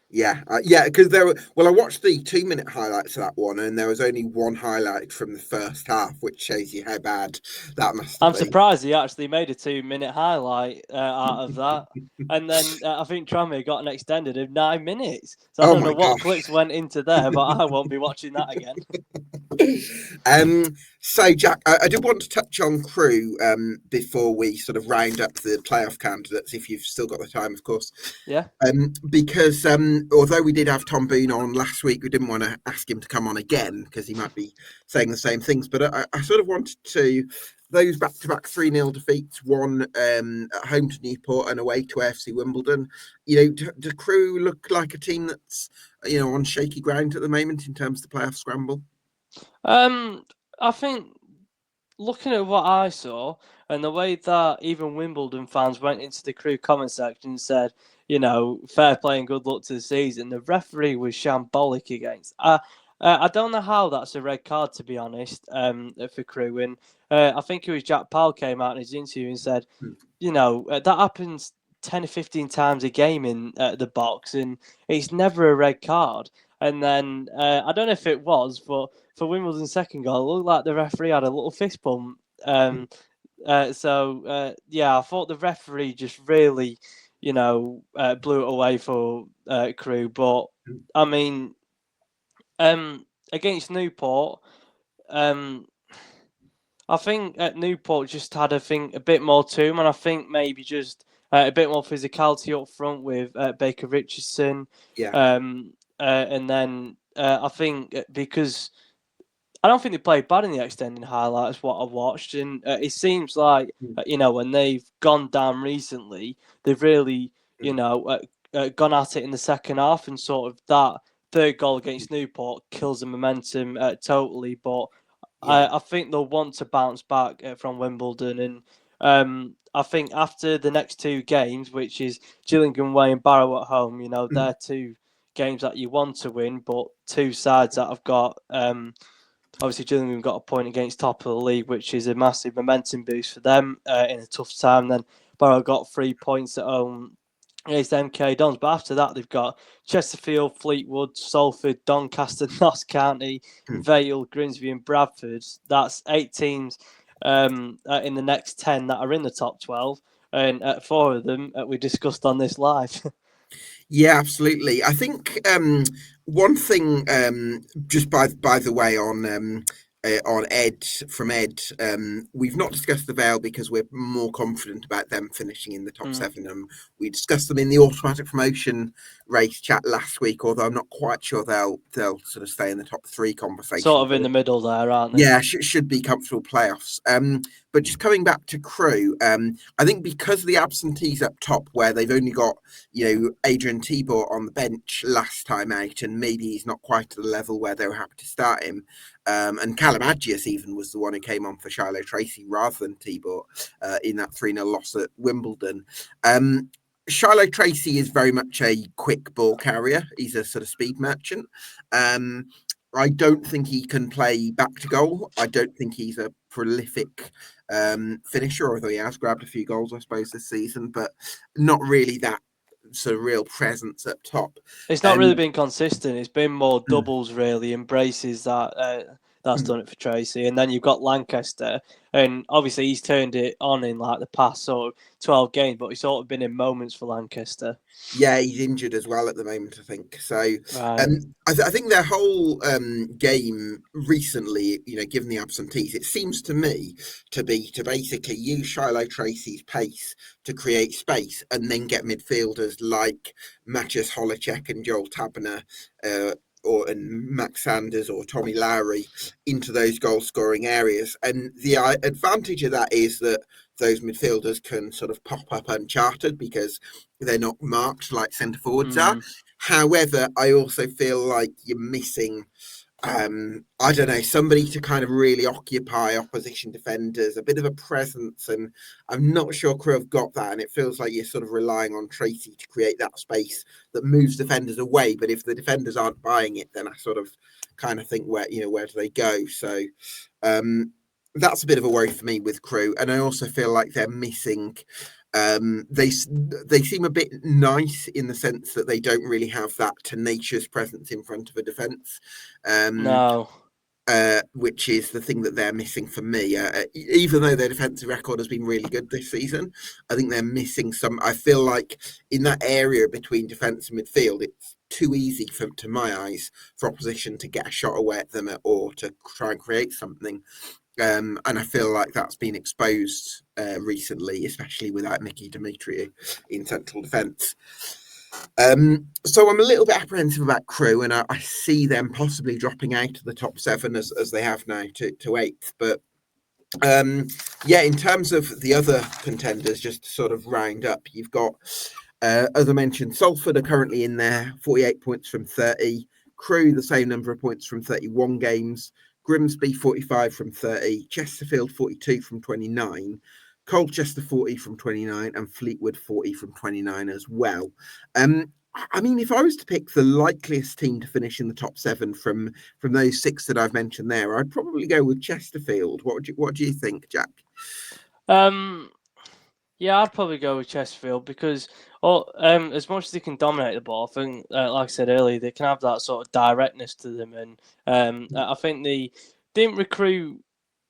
Yeah, because I watched the 2-minute highlights of that one, and there was only one highlight from the first half, which shows you how bad that must have been. I'm surprised he actually made a 2-minute highlight out of that. And then I think Tranmere got an extended of 9 minutes. So I don't know what clips went into there, but I won't be watching that again. So, Jack, I did want to touch on Crewe before we sort of round up the playoff candidates, if you've still got the time, of course. Yeah. Because although we did have Tom Boone on last week, we didn't want to ask him to come on again because he might be saying the same things. But I sort of wanted to, those back-to-back 3-0 defeats, one at home to Newport and away to AFC Wimbledon. Do Crewe look like a team that's on shaky ground at the moment in terms of the playoff scramble? I think, looking at what I saw and the way that even Wimbledon fans went into the Crewe comment section and said, fair play and good luck to the season, the referee was shambolic against. I don't know how that's a red card, to be honest, for Crewe. And I think it was Jack Powell came out in his interview and said, that happens 10 or 15 times a game in the box, and it's never a red card. And then I don't know if it was, but for Wimbledon's second goal, it looked like the referee had a little fist bump. I thought the referee just really, blew it away for Crewe. But I mean, against Newport, I think at Newport just had a bit more to him, and I think maybe just a bit more physicality up front with Baker Richardson. Yeah. And then I think because I don't think they played bad in the extending highlights, what I've watched. And it seems like, when they've gone down recently, they've really, gone at it in the second half, and sort of that third goal against Newport kills the momentum totally. But I think they'll want to bounce back from Wimbledon. And I think after the next 2 games, which is Gillingham away and Barrow at home, they're 2 games that you want to win, but 2 sides that have got... obviously, Gillingham got a point against top of the league, which is a massive momentum boost for them in a tough time. Then Barrow got 3 points at home against MK Dons. But after that, they've got Chesterfield, Fleetwood, Salford, Doncaster, Notts County, Vale, Grimsby and Bradford. That's 8 teams in the next 10 that are in the top 12. And 4 of them we discussed on this live. Yeah, absolutely. I think one thing, just by the way, on Ed from Ed, we've not discussed the Vale because we're more confident about them finishing in the top 7. We discussed them in the automatic promotion race chat last week, although I'm not quite sure they'll sort of stay in the top 3 conversation. Sort of in the middle there, aren't they? Yeah, should be comfortable playoffs. But just coming back to Crewe, I think because of the absentees up top, where they've only got Adrian Tibor on the bench last time out, and maybe he's not quite at the level where they were happy to start him. And Callum Adjius even was the one who came on for Shiloh Tracy rather than Tibor in that 3-0 loss at Wimbledon. Shiloh Tracy is very much a quick ball carrier. He's a sort of speed merchant. I don't think he can play back to goal. I don't think he's a prolific finisher, although he has grabbed a few goals, I suppose, this season, but not really that sort of real presence up top. It's not really been consistent. It's been more doubles, really, and braces that's done it for Tracy. And then you've got Lancaster, and obviously he's turned it on in like the past sort of 12 games, but he's sort of been in moments for Lancaster. Yeah, he's injured as well at the moment, I think. So Right. I think their whole game recently, given the absentees, it seems to me to be to basically use Shiloh Tracy's pace to create space and then get midfielders like Matthias Holacek and Joel Tabner and Max Sanders or Tommy Lowry into those goal-scoring areas. And the advantage of that is that those midfielders can sort of pop up uncharted because they're not marked like centre forwards are. However, I also feel like you're missing, I don't know, somebody to kind of really occupy opposition defenders, a bit of a presence, and I'm not sure Crewe have got that, and it feels like you're sort of relying on Tracy to create that space that moves defenders away. But if the defenders aren't buying it, then I sort of kind of think where do they go? So that's a bit of a worry for me with Crewe, and I also feel like they're missing. They seem a bit nice in the sense that they don't really have that tenacious presence in front of a defence. No. Which is the thing that they're missing for me. Even though their defensive record has been really good this season, I think they're missing some. I feel like in that area between defence and midfield, it's too easy to my eyes for opposition to get a shot away at them or to try and create something. And I feel like that's been exposed recently, especially without Mickey Dimitriou in central defence. So I'm a little bit apprehensive about Crewe, and I see them possibly dropping out of the top 7 as they have now to 8th. But in terms of the other contenders, just to sort of round up, you've got, as I mentioned, Salford are currently in there, 48 points from 30. Crewe, the same number of points from 31 games. Grimsby, 45 from 30. Chesterfield, 42 from 29. Colchester, 40 from 29. And Fleetwood, 40 from 29 as well. I mean, if I was to pick the likeliest team to finish in the top 7 from those 6 that I've mentioned there, I'd probably go with Chesterfield. What do you think, Jack? Yeah, I'd probably go with Chesterfield because, as much as they can dominate the ball, I think, like I said earlier, they can have that sort of directness to them, and I think they didn't recruit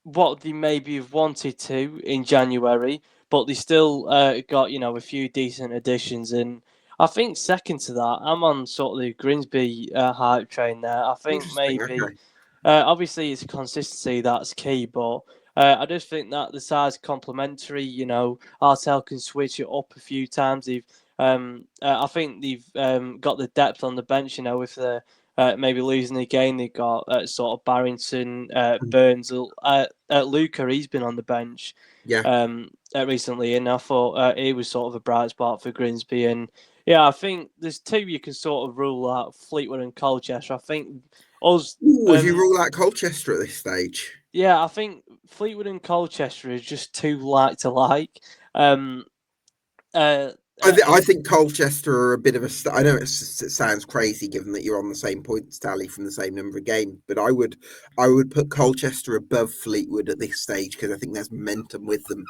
what they maybe have wanted to in January, but they still got a few decent additions, and I think second to that, I'm on sort of the Grimsby hype train there. I think maybe, Okay. obviously, it's consistency that's key, but. I just think that the side's complementary. Artel can switch it up a few times. I think they've got the depth on the bench. If they're maybe losing again, they've got sort of Barrington, Burns, Luca. He's been on the bench recently, and I thought he was sort of a bright spot for Grimsby. And I think there's 2 you can sort of rule out: Fleetwood and Colchester. I think us. Would you rule out Colchester at this stage? Yeah, I think Fleetwood and Colchester is just too like to like. I think Colchester are a bit of a. I know it sounds crazy given that you're on the same points tally from the same number of games, but I would put Colchester above Fleetwood at this stage because I think there's momentum with them.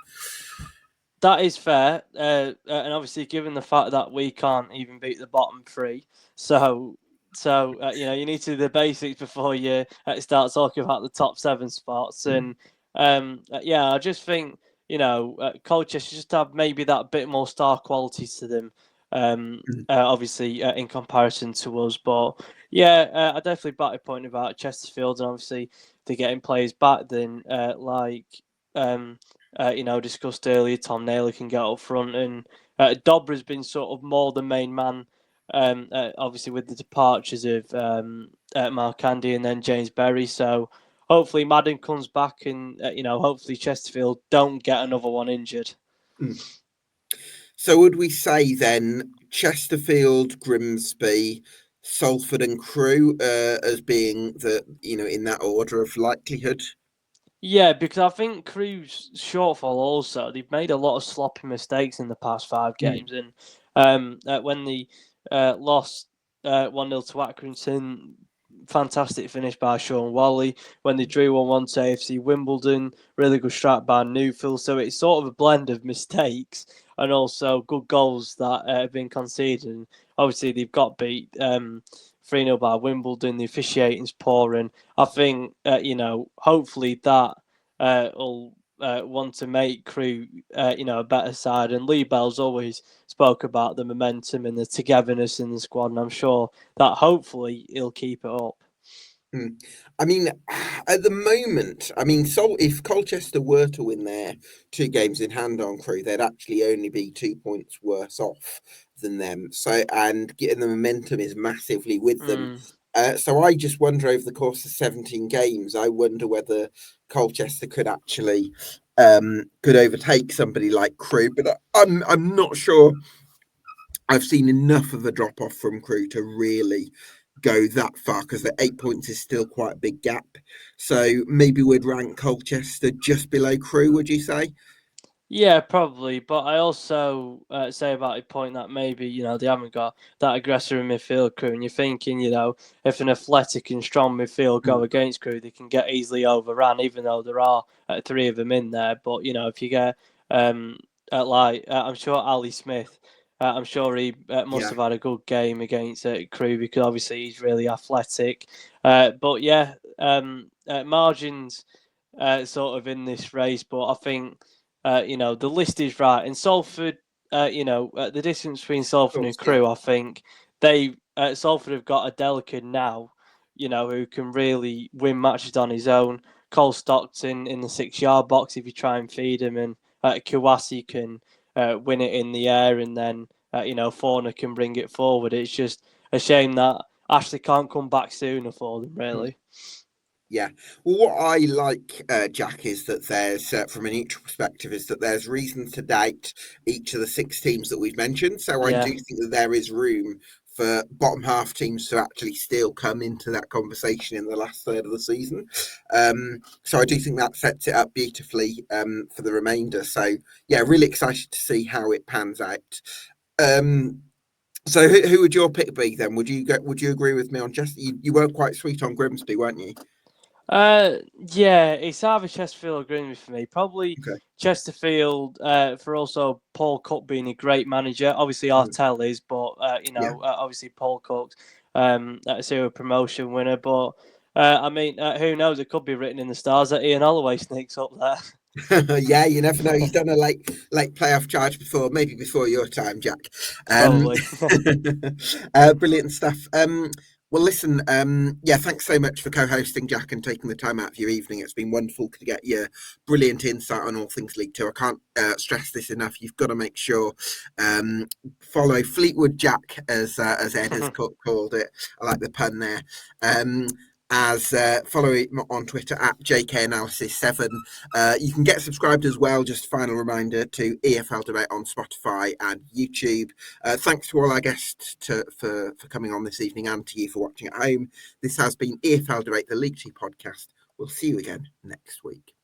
That is fair, and obviously given the fact that we can't even beat the bottom 3, so you need to do the basics before you start talking about the top 7 spots. And I just think Colchester just have maybe that bit more star qualities to them. Obviously in comparison to us, but I definitely back your point about Chesterfield, and obviously they're getting players back. Then discussed earlier, Tom Naylor can get up front, and Dobra's been sort of more the main man. Obviously with the departures of Mark Andy and then James Berry, so hopefully Madden comes back, and hopefully Chesterfield don't get another one injured. So would we say then Chesterfield, Grimsby, Salford, and Crewe as being in that order of likelihood? Yeah, because I think Crewe's shortfall also, they've made a lot of sloppy mistakes in the past 5 games. And when they lost 1-0 to Atkinson, fantastic finish by Sean Wally. When they drew 1-1 to AFC Wimbledon, really good strike by Newfield. So it's sort of a blend of mistakes and also good goals that have been conceded. And obviously, they've got beat 3-0 by Wimbledon. The officiating's poor, and I think, hopefully that will want to make Crewe, a better side. And Lee Bell's always spoke about the momentum and the togetherness in the squad, and I'm sure that hopefully he'll keep it up. I mean, at the moment, if Colchester were to win their 2 games in hand on Crewe, they'd actually only be 2 points worse off than them. So, and getting the momentum is massively with them. So I just wonder, over the course of 17 games, I wonder whether Colchester could actually could overtake somebody like Crewe. But I'm not sure I've seen enough of a drop off from Crewe to really go that far, because the 8 points is still quite a big gap. So maybe we'd rank Colchester just below Crewe, would you say? Yeah, probably. But I also say about a point that maybe, they haven't got that aggressor in midfield, Crewe. And you're thinking, if an athletic and strong midfield go against Crewe, they can get easily overrun, even though there are 3 of them in there. But, if you get, I'm sure Ali Smith, I'm sure he must have had a good game against Crewe, because obviously he's really athletic. But yeah, margins sort of in this race. But I think, the list is right. And Salford, the distance between Salford and Crewe, I think Salford have got a delicate now, who can really win matches on his own. Cole Stockton in the 6-yard box if you try and feed him, and Kawasi can win it in the air, and then Forner can bring it forward. It's just a shame that Ashley can't come back sooner for them, really. Yeah. Well, what I like, Jack, is that there's, from a neutral perspective, is that there's reasons to doubt each of the 6 teams that we've mentioned. So I do think that there is room for bottom half teams to actually still come into that conversation in the last third of the season. So I do think that sets it up beautifully for the remainder. So yeah, really excited to see how it pans out. So who would your pick be then? Would you agree with me on Chesterfield? You weren't quite sweet on Grimsby, weren't you? Yeah, it's either Chesterfield or Grimsby for me. Probably Chesterfield for also Paul Cook being a great manager. Obviously, Artell is, but obviously Paul Cook's a 0 promotion winner. But who knows? It could be written in the stars that Ian Holloway sneaks up there. Yeah, you never know. He's done a late playoff charge before, maybe before your time, Jack. Probably. Brilliant stuff. Well, listen, thanks so much for co-hosting, Jack, and taking the time out of your evening. It's been wonderful to get your brilliant insight on all things League Two. I can't stress this enough. You've got to make sure follow Fleetwood Jack, as Ed has called it. I like the pun there. Follow him on Twitter at jkanalysis7. You can get subscribed as well. Just final reminder to EFL Debate on Spotify and YouTube. Thanks to all our guests for coming on this evening, and to you for watching at home. This has been EFL Debate, the League Two podcast. We'll see you again next week.